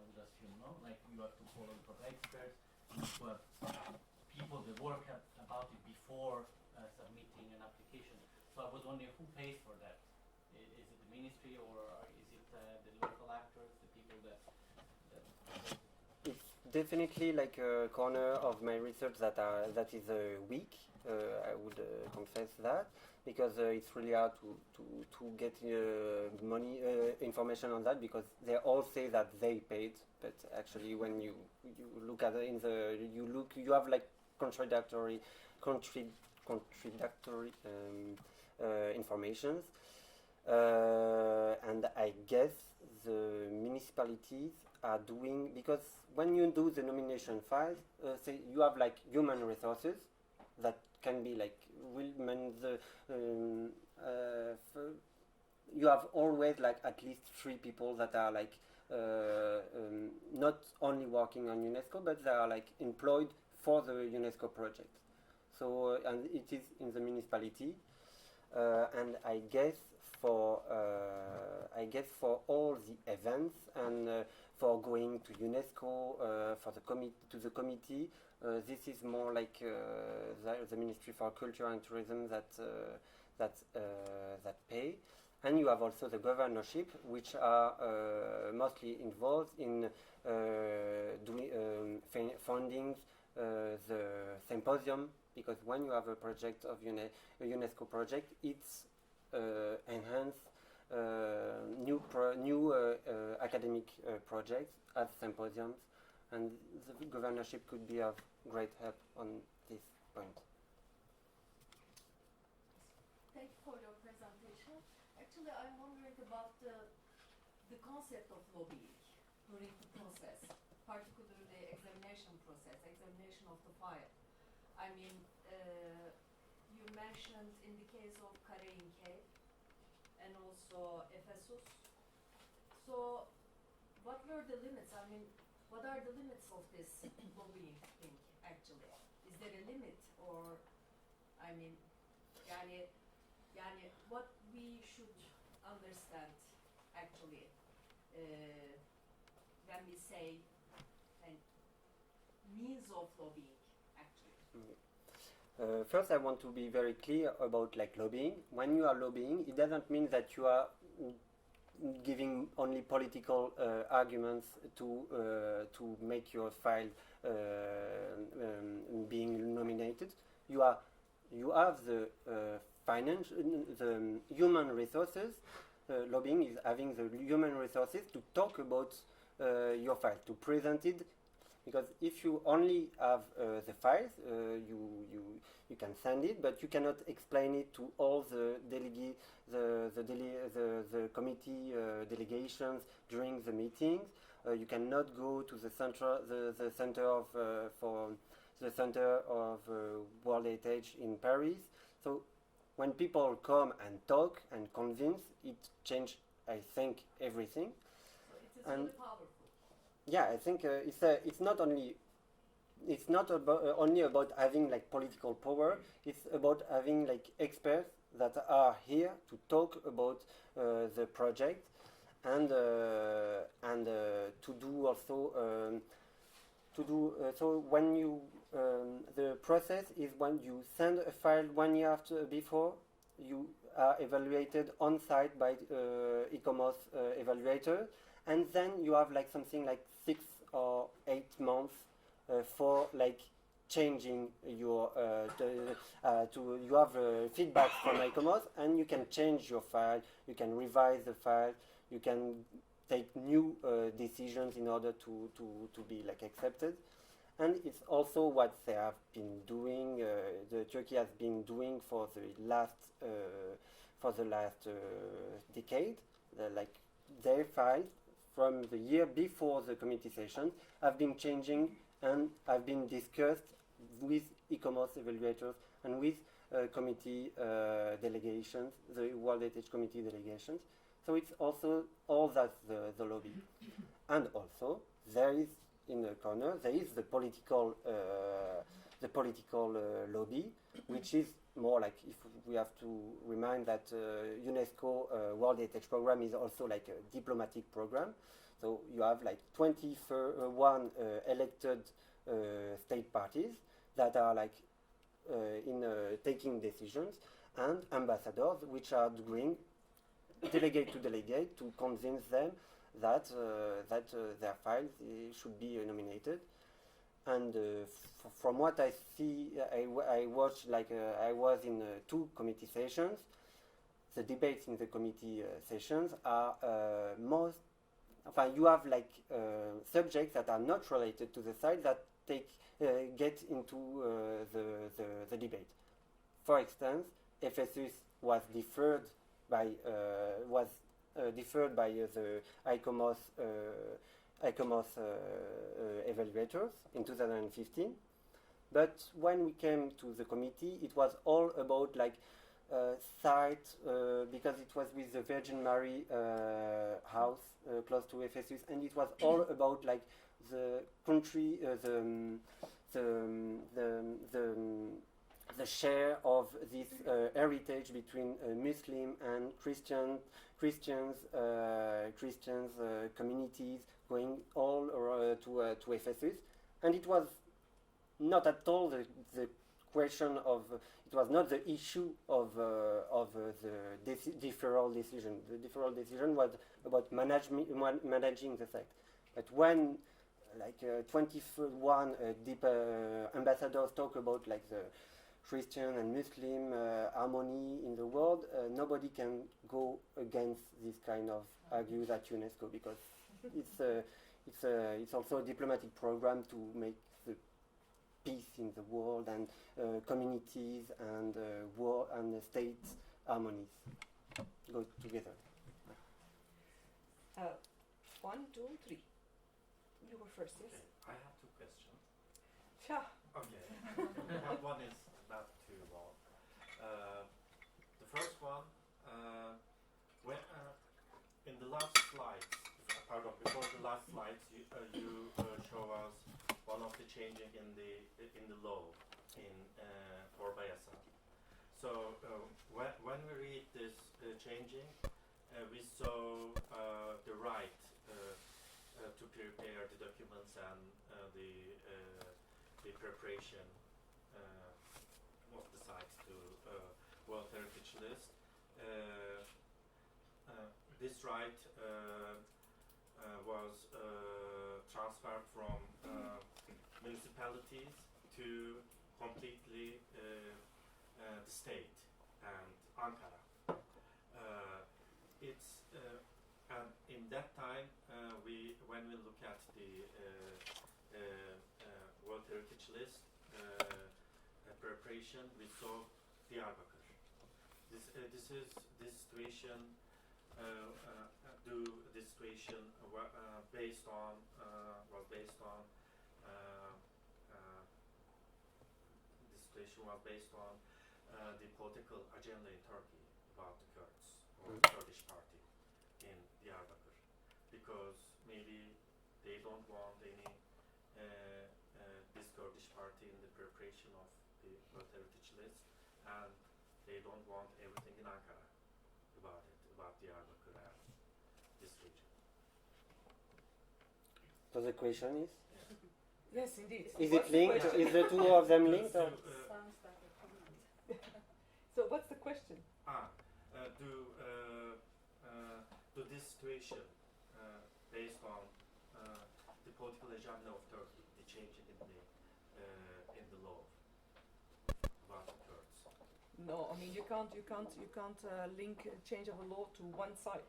would assume, no? Like you have to follow the experts, you have to have people that work about it before submitting an application. So I was wondering who pays for that? Is it the ministry or is it the local actors, the people that it's definitely a corner of my research that is weak. I would confess that, because it's really hard to get money information on that, because they all say that they paid, but actually when you look at it you have contradictory informations, and I guess the municipalities are doing, because when you do the nomination files, say you have human resources that can be you have always at least 3 people that are not only working on UNESCO, but they are employed for the UNESCO project. So and it is in the municipality, and I guess for all the events and for going to UNESCO, for the committee, this is more the Ministry for Culture and Tourism that pay. And you have also the governorship, which are mostly involved in funding the symposium, because when you have a project of a UNESCO project, it's enhance new academic projects as symposiums, and the governorship could be of great help on this point. Thank you for your presentation. Actually, I'm wondering about the concept of lobbying during the process, particularly examination of the file. I mean, you mentioned in the case of Karayin Cave and also Ephesus. So, what were the limits? I mean, what are the limits of this lobbying thing, actually? Is there a limit, or, I mean, what we should understand, actually, when we say means of lobbying, actually? First, I want to be very clear about like lobbying. When you are lobbying, it doesn't mean that you are giving only political arguments to make your file being nominated. You have the the human resources. Lobbying is having the human resources to talk about your file, to present it. Because if you only have the files, you can send it, but you cannot explain it to all the the committee delegations during the meetings. You cannot go to the center of World Heritage in Paris. So when people come and talk and convince, it changes, I think, everything. So it is really powerful. Yeah, I think it's not only only about having like political power. It's about having like experts that are here to talk about the project and to do also so when you the process is when you send a file 1 year before, you are evaluated on site by ICOMOS evaluator. And then you have like something like 6 or 8 months for like changing your you have feedback from ICOMOS, and you can change your file, you can revise the file, you can take new decisions in order to be like accepted. And it's also what they have been doing. The Turkey has been doing for the last decade. Like their files from the year before the committee sessions have been changing and have been discussed with ICOMOS evaluators and with committee delegations, the World Heritage Committee delegations. So it's also all that the lobby. And also there is in the corner there is the political lobby, which is more like, if we have to remind that UNESCO World Heritage Program is also like a diplomatic program. So you have like 21 elected state parties that are like in taking decisions, and ambassadors which are doing delegate to delegate to convince them that their files should be nominated. And from what I see, I watched like I was in 2 committee sessions. The debates in the committee sessions are most. You have like subjects that are not related to the site that get into the debate. For instance, Ephesus was deferred by the ICOMOS evaluators in 2015. But when we came to the committee, it was all about like site, because it was with the Virgin Mary house close to Ephesus, and it was all about like the country, the share of this heritage between Muslim and Christians communities going all to Ephesus. And it was not at all the question of, it was not the issue of the deferral decision. The deferral decision was about managing the site. But when like 21 ambassadors talk about like the Christian and Muslim harmony in the world, nobody can go against this kind of argues at UNESCO, because it's also a diplomatic program to make the peace in the world and communities and war and state harmonies go together. 1, 2, 3. You were first, yes? I have 2 questions. Sure. Okay. One is not too long. The first one, when in the last slides, before the last slides, you show us one of the changing in the law for BIAA. So when we read this changing, we saw the right to prepare the documents and the preparation list, this right was transferred from municipalities to completely the state and Ankara. And in that time, when we look at the World Heritage List preparation, we saw Diyarbakır. This situation based on the political agenda in Turkey about the Kurds or the Kurdish party in Diyarbakır, because maybe they don't want any this Kurdish party in the preparation of the World Heritage List, and they don't want everything in Ankara about Diyarbakır and this region. So the question is? Yes, indeed. Is What's it the linked? question? Is the two of them linked? Or? Sounds like a comment. So what's the question? Do this situation based on the political agenda of Turkey, the change in the law about the Kurds? No, I mean you can't link change of a law to one side.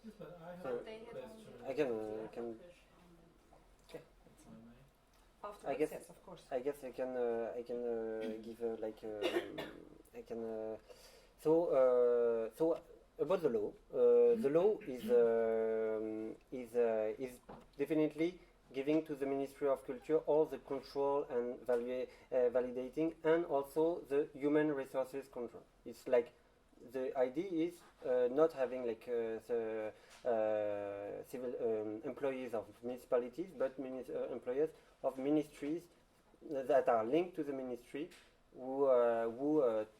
Yes, but I have So a They have question. only I can Diyarbakır on the if I may. Afterwards, guess- yes, of course. I guess I can give I can so about the law. The law is definitely giving to the Ministry of Culture all the control and validating, and also the human resources control. It's like the idea is not having like the civil employees of municipalities, but employees of ministries that are linked to the ministry who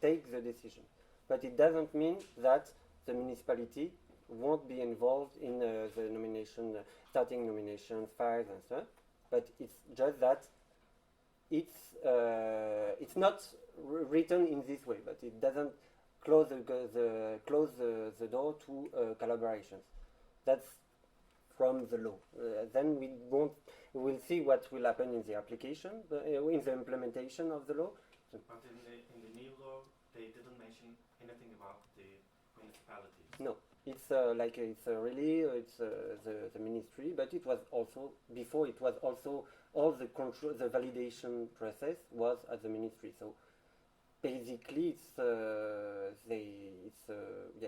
take the decision. But it doesn't mean that the municipality won't be involved in the nomination, starting nominations, files and stuff. But it's just that it's not written in this way, but it doesn't close the door to collaborations. That's from the law. Then we will see what will happen in the application, in the implementation of the law. But in the new law, they didn't mention anything about the municipalities. No, it's the ministry, but it was also before. It was also all the control, the validation process was at the ministry. So basically,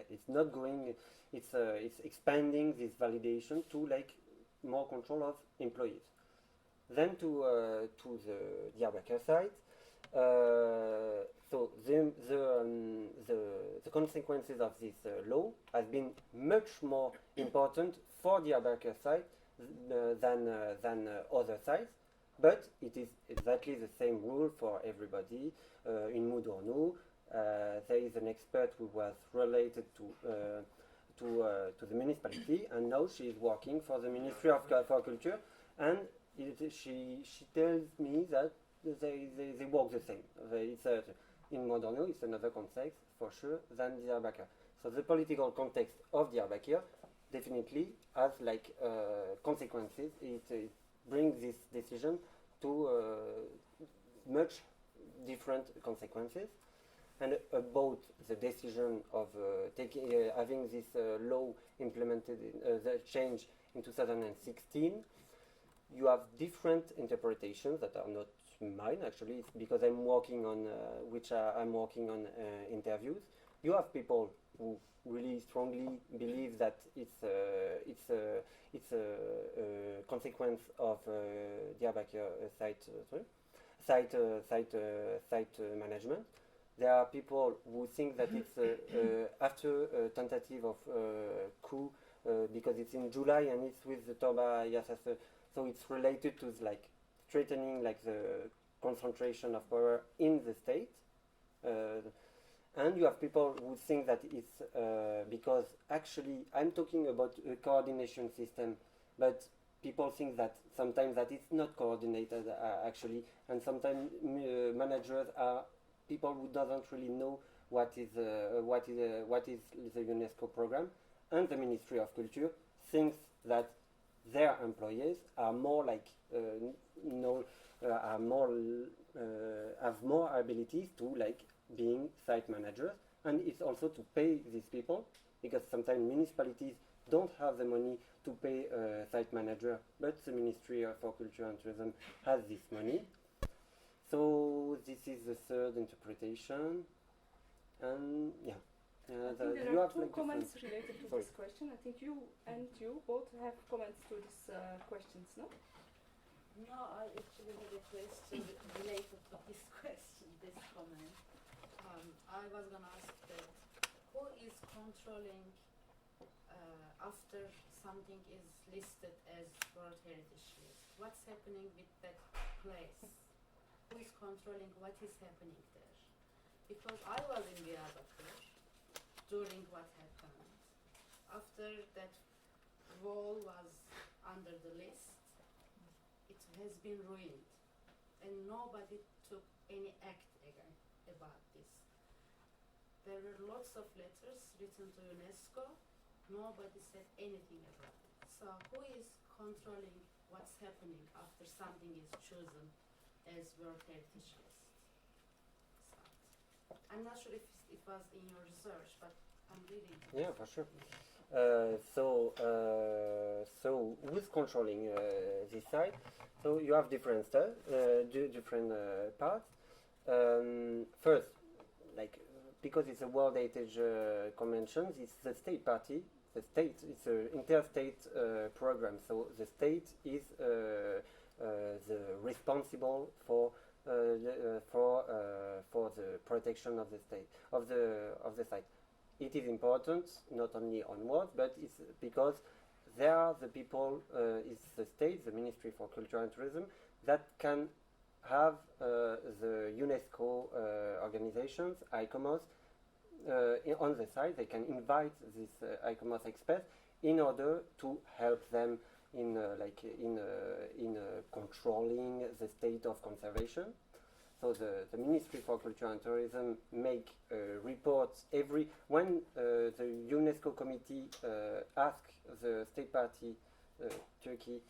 it's not going. It's expanding this validation to like more control of employees. Then to the Diyarbakır side. So the consequences of this law has been much more important for the Diyarbakır side than other sides, but it is exactly the same rule for everybody. In Mudurnu, there is an expert who was related to the municipality, and now she is working for the Ministry of Culture, and she tells me that they work the same. In Mudurnu, it's another context for sure than Diyarbakır. So the political context of Diyarbakır definitely has like consequences. It brings this decision to much different consequences. And about the decision of having this law implemented, the change in 2016, you have different interpretations that are not mine actually. It's because I'm working on interviews. You have people who really strongly believe that it's a consequence of Diyarbakır site management. There are people who think that it's after a tentative of coup because it's in July and it's with the Torba Yasas, so it's related to like strengthening like the concentration of power in the state. And you have people who think that it's because actually I'm talking about a coordination system, but people think that sometimes that it's not coordinated actually, and sometimes managers are people who doesn't really know what is the UNESCO program, and the Ministry of Culture thinks that their employees are more like have more abilities to like being site managers, and it's also to pay these people, because sometimes municipalities don't have the money to pay a site manager, but the Ministry for Culture and Tourism has this money. So this is the third interpretation, and yeah. I think there are two comments related to this question. I think you both have comments to these questions, no? No, I actually had a question related to this question, this comment. I was going to ask that who is controlling after something is listed as World Heritage List? What's happening with that place? Who is controlling what is happening there? Because I was in Diyarbakır during what happened. After that wall was under the list, it has been ruined, and nobody took any act again about this. There were lots of letters written to UNESCO. Nobody said anything about it. So who is controlling what's happening after something is chosen as World Heritage List? So, I'm not sure if it was in your research, but I'm reading. Yeah, for sure. So who's controlling this site? So you have different stuff, different parts. First, like because it's a World Heritage Convention, it's the state party. The state, it's an interstate program. So the state is the responsible for the protection of the state of the site. It is important not only on words, but it's because there are the people, it's the state, the Ministry for Culture and Tourism, that can have the UNESCO organizations, ICOMOS, on the site. They can invite these ICOMOS experts in order to help them in controlling the state of conservation. So the Ministry for Culture and Tourism make reports when the UNESCO committee asks the state party, Turkey,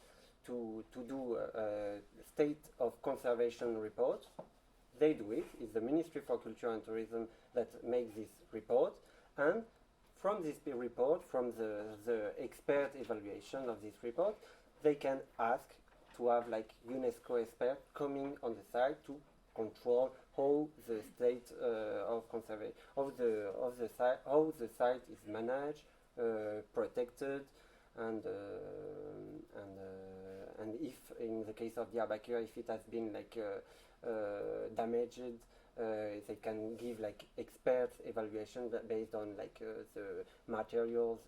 to do a state of conservation report. They do it. It's the Ministry for Culture and Tourism that makes this report, and from this report, from the expert evaluation of this report, they can ask to have like UNESCO experts coming on the site to control how the state of conservation of the site, how the site is managed, protected, and if in the case of Diyarbakır, if it has been like damaged, they can give like expert evaluation based on like the materials,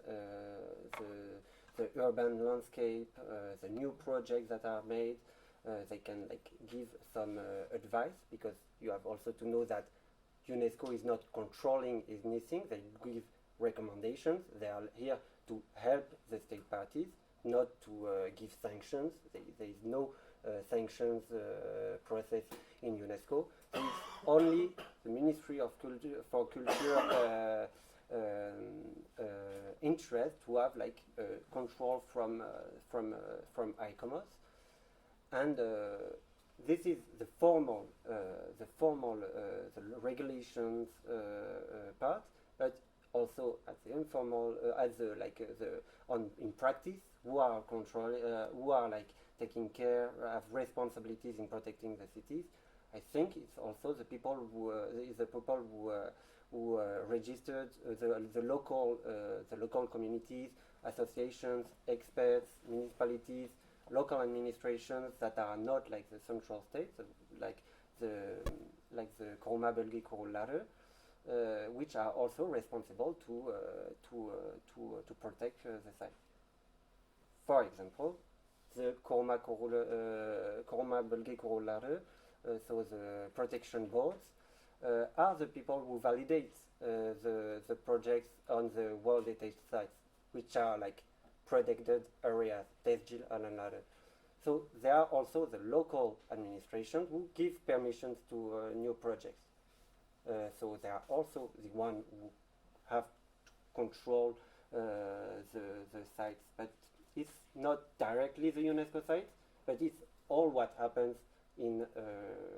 the urban landscape, the new projects that are made. They can like give some advice, because you have also to know that UNESCO is not controlling anything. They give recommendations. They are here to help the state parties, not to give sanctions. There is no sanctions process in UNESCO. It's only the Ministry of Culture for Culture interest to have like control from ICOMOS. And this is the formal the regulations part, but also at the informal, in practice, who are controlling, who are like taking care, have responsibilities in protecting the cities. I think it's also the people who registered the local communities, associations, experts, municipalities, local administrations that are not like the central state, like the Koruma Bölge Kurulları, which are also responsible to protect the site. For example, the Koruma Bölge Kurulları, so the protection boards, are the people who validate the projects on the World Heritage sites, which are like protected areas, tescil alanları. So there are also the local administration who give permissions to new projects. So they are also the one who have to control the sites, but it's not directly the UNESCO site, but it's all what happens in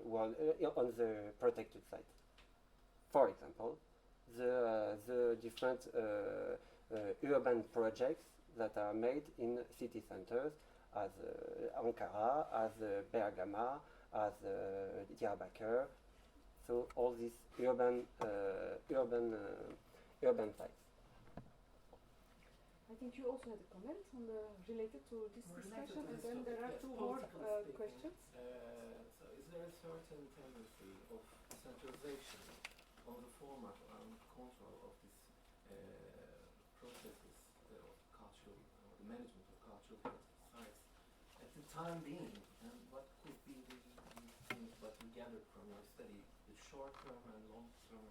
on the protected site. For example, the different urban projects that are made in city centers, as Ankara, as Bergama, as Diyarbakir. So all these urban sites. I think you also had a comment on related to this discussion, and then there are two more questions. So is there a certain tendency of centralization on the format and control of these processes of cultural, the management of cultural heritage sites at the time being? And what could be the things that you gathered from your study, the short-term and long-term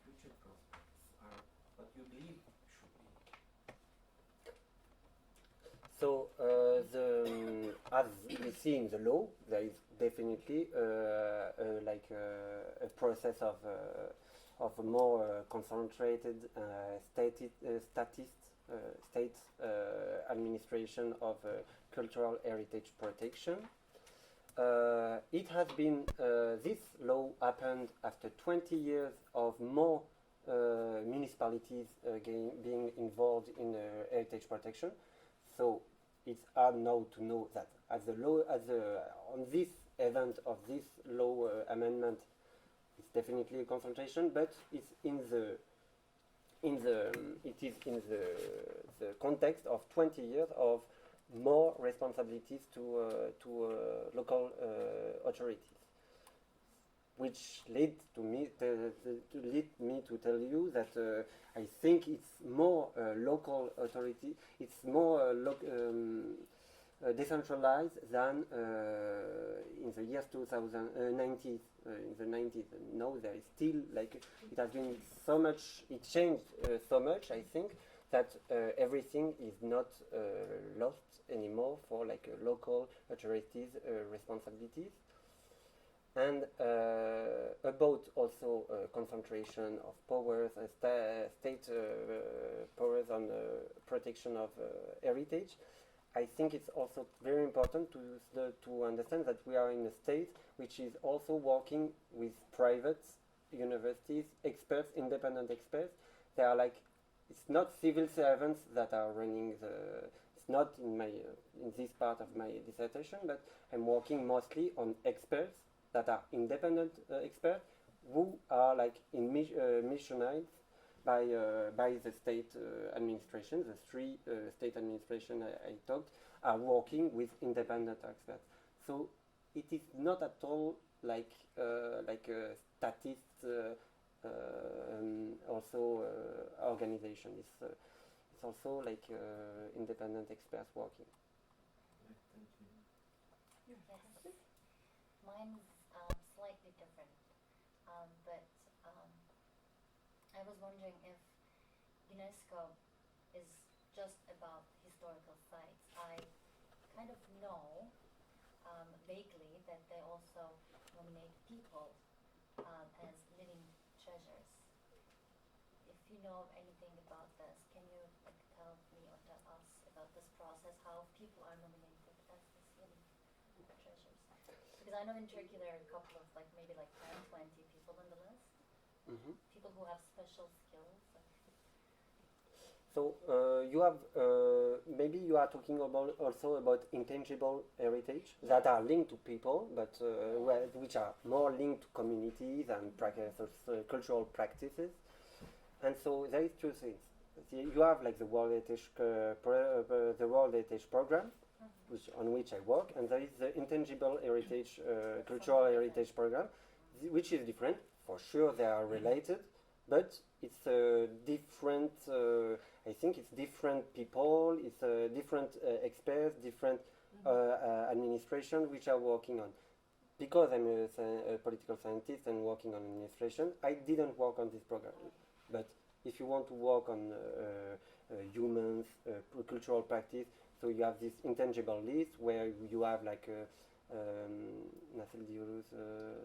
future prospects are what you believe should be? So as we see in the law, there is definitely a process of a more concentrated state administration of cultural heritage protection. It has been this law happened after 20 years of more municipalities being involved in heritage protection. So it's hard now to know that on this event of this law amendment, it's definitely a concentration, but it's in the context of 20 years of more responsibilities to local authorities, which lead me to tell you that I think it's more local authority, it's more decentralized than in the years 90s. In the 90s, now there is still it has been so much, it changed so much. I think that everything is not lost anymore for local authorities' responsibilities. And about also concentration of powers, state powers on protection of heritage, I think it's also very important to understand that we are in a state which is also working with private universities, experts, independent experts. They are it's not civil servants that are running it's not in this part of my dissertation, but I'm working mostly on experts that are independent experts who are missionized by the state administration. The three state administration I talked are working with independent experts. So it is not at all like a statist also organization. It's also independent experts working. Thank you. Yes. Mine's slightly different, but I was wondering if UNESCO is just about historical sites. I kind of know vaguely that they also nominate people as living treasures. If you know anything about this, can you tell me or tell us about this process, how people are nominated as these living treasures? Because I know in Turkey there are a couple of maybe 10, 20 people on the list. Mm-hmm. People who have special skills. So you have maybe you are talking also about intangible heritage that are linked to people, but which are more linked to communities and cultural practices. And so there is two things. You have the World Heritage Program, on which I work, and there is the intangible heritage, cultural heritage program, which is different. For sure, they are related, but it's different. I think it's different people, it's different experts, different administration which are working on. Because I'm a political scientist and working on administration, I didn't work on this program. But if you want to work on humans, cultural practice, so you have this intangible list where you have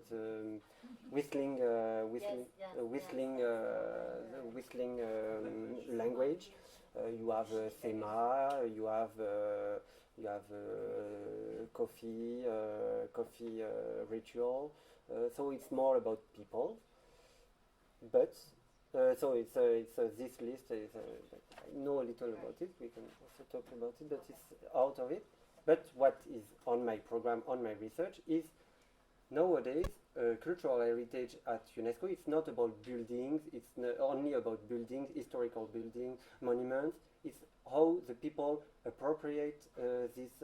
the whistling whistling, yes, whistling, yes. the whistling language. You have Sema, you have coffee ritual. So it's more about people. But so it's this list is I know a little about it. We can also talk about it, but it's out of it. But what is on my program, on my research, is nowadays cultural heritage at UNESCO. It's not about buildings. It's only about buildings, historical buildings, monuments. It's how the people appropriate these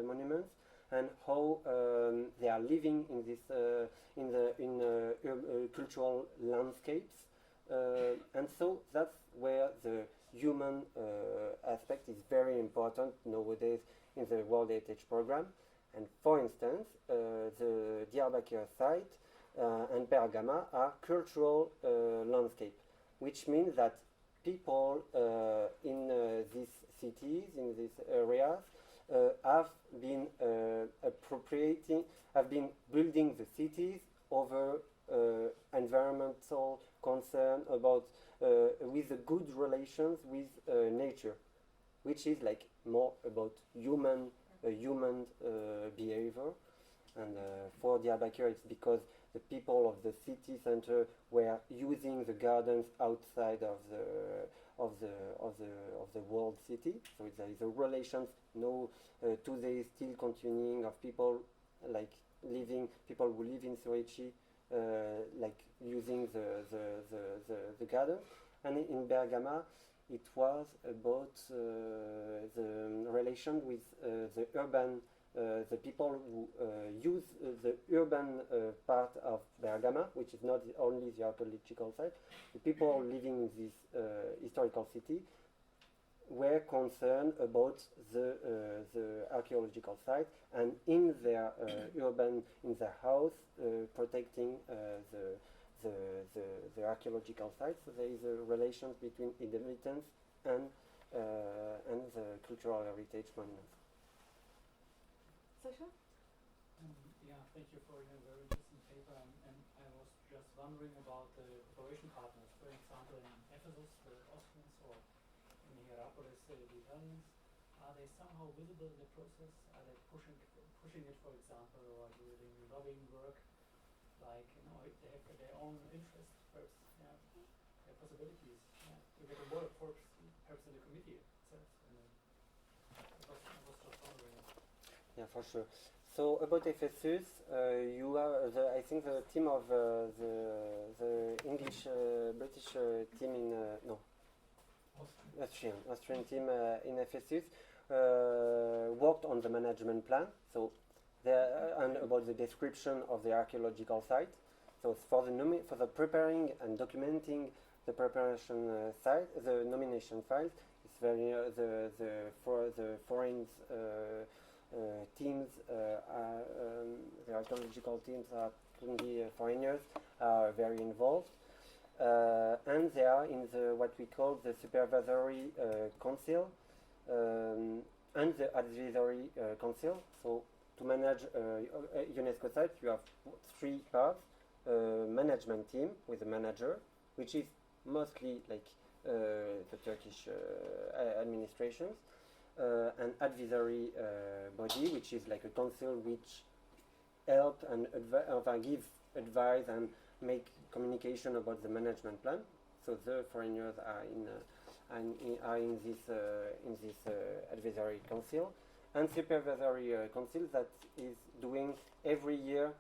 monuments and how they are living in this cultural landscapes. And so that's where the human aspect is very important nowadays in the World Heritage Program. And for instance, the Diyarbakir site and Bergama are cultural landscape, which means that people in these cities, in these areas, have been building the cities over environmental concern about with the good relations with nature, which is like more about human behavior. And for Diyarbakir, it's because the people of the city center were using the gardens outside of the world city. So there is a relations today still continuing of people like people who live in Soichi like using the garden. And in Bergama it was about the relation with the urban the people who use the urban part of Bergama, which is not only the archaeological site. The people living in this historical city were concerned about the archaeological site, and in their in their house protecting the archaeological site. So there is a relation between inhabitants and the cultural heritage monuments. Sasha? Yeah, thank you for your very interesting paper. And I was just wondering about the cooperation partners. For example, in Ephesus, the Austrians, or in Hierapolis, the Italians. Are they somehow visible in the process? Are they pushing it, for example, or doing lobbying work? Like, they have their own interests, perhaps, yeah, their possibilities, yeah, to get a work, perhaps in the committee itself. I was just wondering. Yeah, for sure. So about Ephesus, you are I think the team of the English British team in Austrian team in Ephesus worked on the management plan. So and about the description of the archaeological site. So for the preparing and documenting the preparation site, the nomination files, it's very for the foreign teams, the archaeological teams are currently foreigners are very involved, and they are in what we call the supervisory council and the advisory council. So to manage UNESCO site, you have three parts: management team with a manager, which is mostly like the Turkish administrations. An advisory body, which is like a council which help and give advice and make communication about the management plan. So the foreigners are in this advisory council, and supervisory council that is doing every year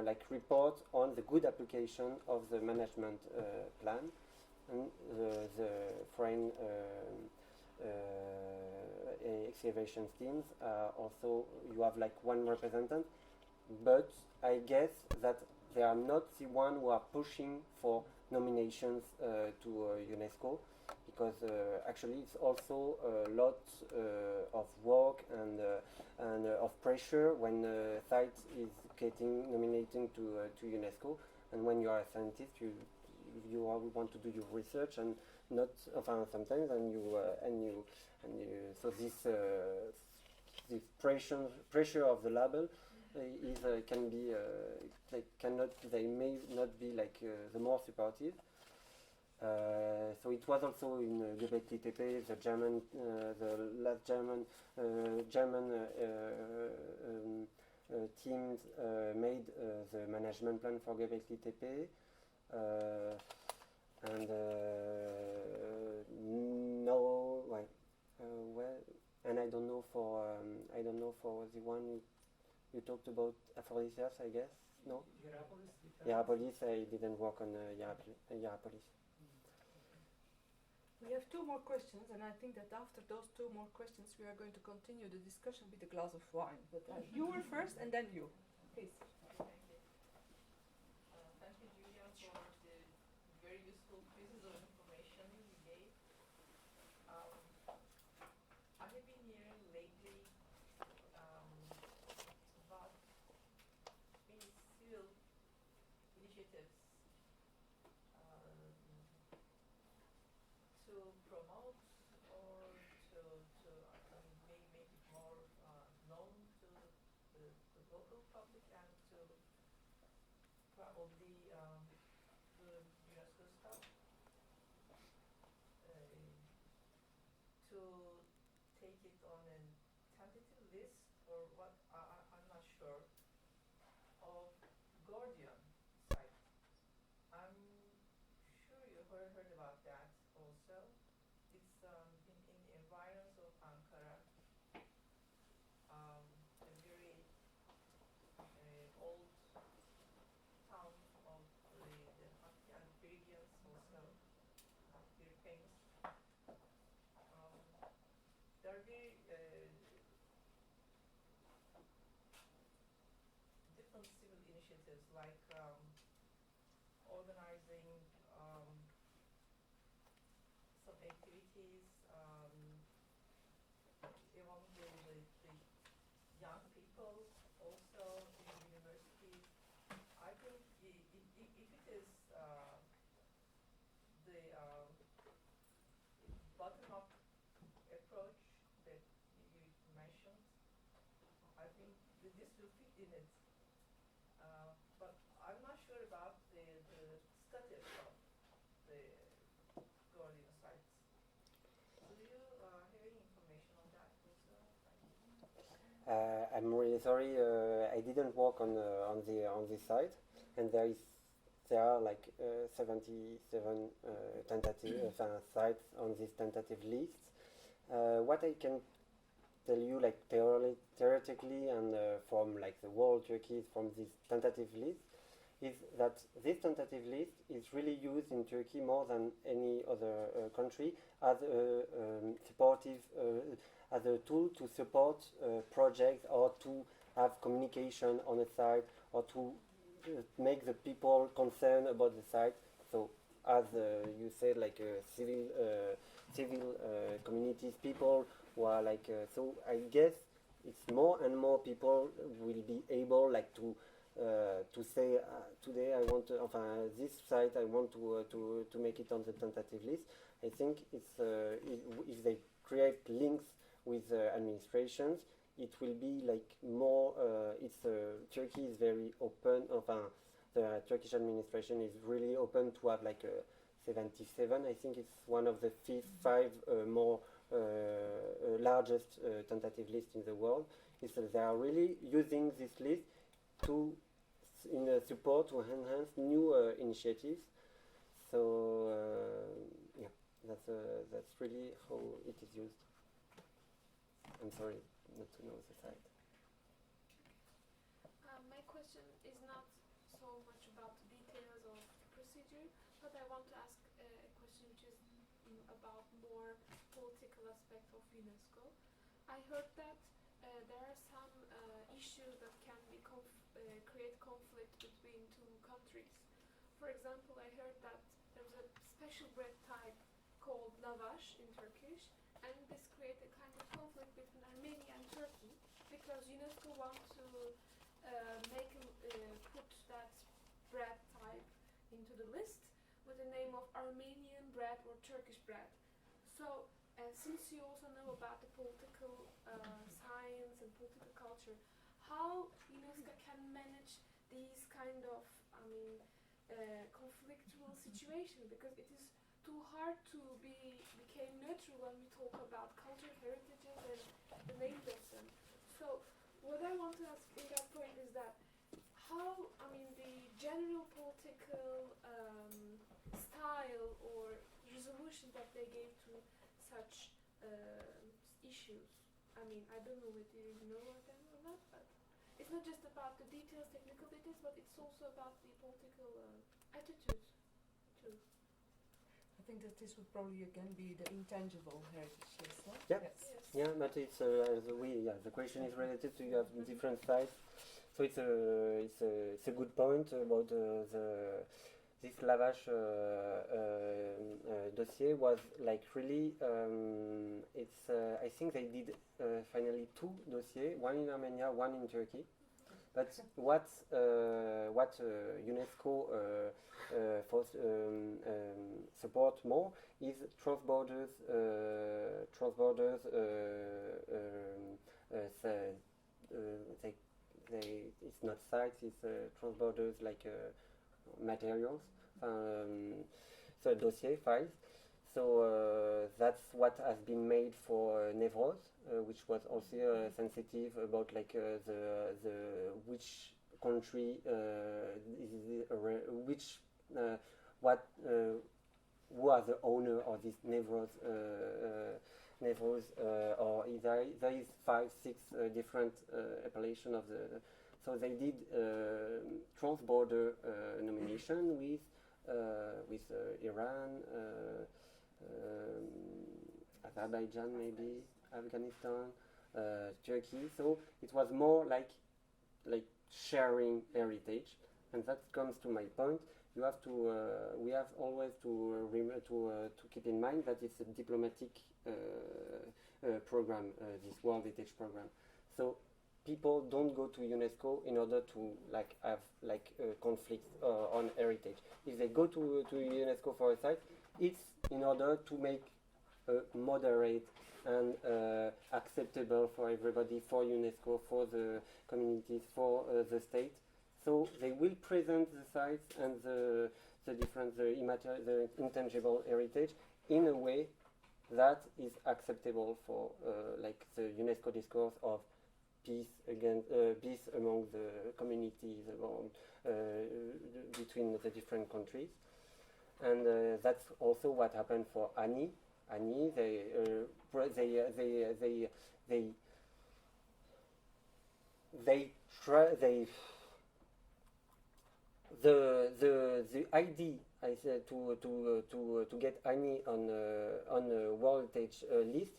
like report on the good application of the management plan, and the foreign excavation teams also you have like one representative, but I guess that they are not the one who are pushing for nominations to UNESCO, because actually it's also a lot of work and of pressure when a site is getting nominating to UNESCO, and when you are a scientist you want to do your research and not sometimes so this pressure of the label can be they may not be like the more supportive. So it was also in Göbekli Tepe, the last German teams made the management plan for Göbekli Tepe, and no, and I don't know for the one you talked about, Aphrodisias, I guess. No. Hierapolis. I didn't work on Hierapolis. We have two more questions, and I think that after those two more questions, we are going to continue the discussion with a glass of wine. But you were first, and then you, please. Thank you. Thank you, Julia, for the very useful pieces of information you gave. I have been hearing lately about many civil initiatives to promote or to make it more known to the local public and to probably the UNESCO staff to take it on a tentative list or what, I'm not sure, of Gordian site. I'm sure you heard about that also. It's in the environs of Ankara, a very old town of the Hatti and Phrygians also, very famous. There are very different civil initiatives like organizing some activities among the young people also in universities. I think if it is the bottom-up approach that you mentioned, I think that this will fit in it. But I'm not sure about the status of the Gordian sites. Do you have any information on that also? I'm really sorry. I didn't work on the site, and there are like 77 tentative sites on this tentative list. What I can tell you, like theoretically, and from like the whole Turkey, from this tentative list, is that this tentative list is really used in Turkey more than any other country as a supportive, as a tool to support projects or to have communication on a site or to make the people concerned about the site. So, as you said, like civil communities, people who are like. So I guess it's more and more people will be able like to say today I want to, this site I want to make it on the tentative list. I think it's if they create links with administrations, it will be like more. Turkey is very open. The Turkish administration is really open to have like 77. I think it's one of the five more largest tentative lists in the world. Is that they are really using this list to support to enhance new initiatives. So yeah, that's really how it is used. I'm sorry not to know the site. My question is not so much about the details of the procedure, but I want to ask a question which is about more political aspect of UNESCO. I heard that there are some issues that can be create conflict between two countries. For example, I heard that there's a special bread type called lavash in Turkish, and this creates a kind of conflict between Armenia and Turkey because UNESCO wants to put that bread type into the list with the name of Armenian bread or Turkish bread. So, since you also know about the political science and political culture, how UNESCO can manage these kind of, conflictual situation, because it is too hard to become neutral when we talk about cultural heritages and the names of them. So what I want to ask in that point is that how, the general political style or resolution that they gave to such issues. I don't know whether you know about them or not, but it's not just about the details, technical details, but it's also about the political attitude too. I think that this would probably again be the intangible heritage list, no? Yeah. Yes. Yeah, but it's the question is related to you have different sides. So it's a good point about this Lavash dossier was like really I think they did finally 2 dossiers, one in Armenia, one in Turkey. But what UNESCO support more is transborders it's not sites, it's transborders like materials, so dossier files. So that's what has been made for Nevros, which was also sensitive about like the which country who are the owner of this Nevros or there is 5-6 different appellation of the. So they did transborder nomination with Iran, Azerbaijan, maybe Afghanistan, Turkey. So it was more like sharing heritage, and that comes to my point. You have to we have always to keep in mind that it's a diplomatic program, this World Heritage program. So people don't go to UNESCO in order to have conflicts on heritage. If they go to UNESCO for a site, it's in order to make a moderate and acceptable for everybody, for UNESCO, for the communities, for the state. So they will present the sites and the intangible heritage in a way that is acceptable for the UNESCO discourse of peace among the communities between the different countries. And that's also what happened for ANI. ANI, the idea I said to get ANI on a World Heritage list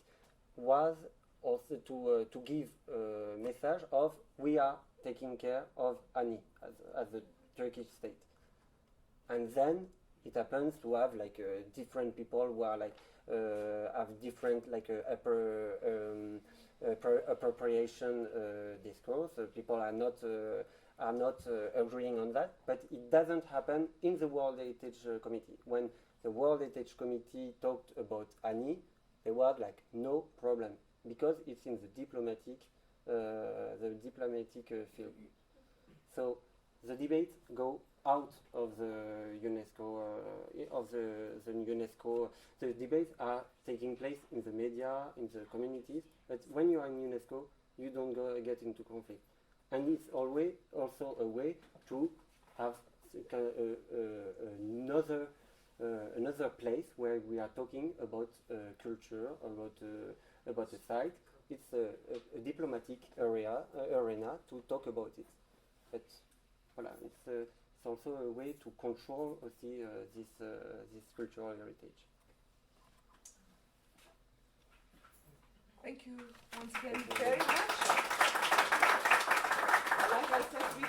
was also to give a message of we are taking care of ANI as a Turkish state. And then it happens to have different people who are have different appropriation discourse. People are not agreeing on that, but it doesn't happen in the World Heritage Committee. When the World Heritage Committee talked about ANI, there was no problem because it's in the diplomatic field. So the debates go out of the UNESCO, The debates are taking place in the media, in the communities, but when you are in UNESCO, you don't get into conflict. And it's always also a way to have another place where we are talking about culture, about a site. It's a diplomatic arena to talk about it. But voilà, it's also a way to control aussi this cultural heritage. Thank you once again very much. Like I said, we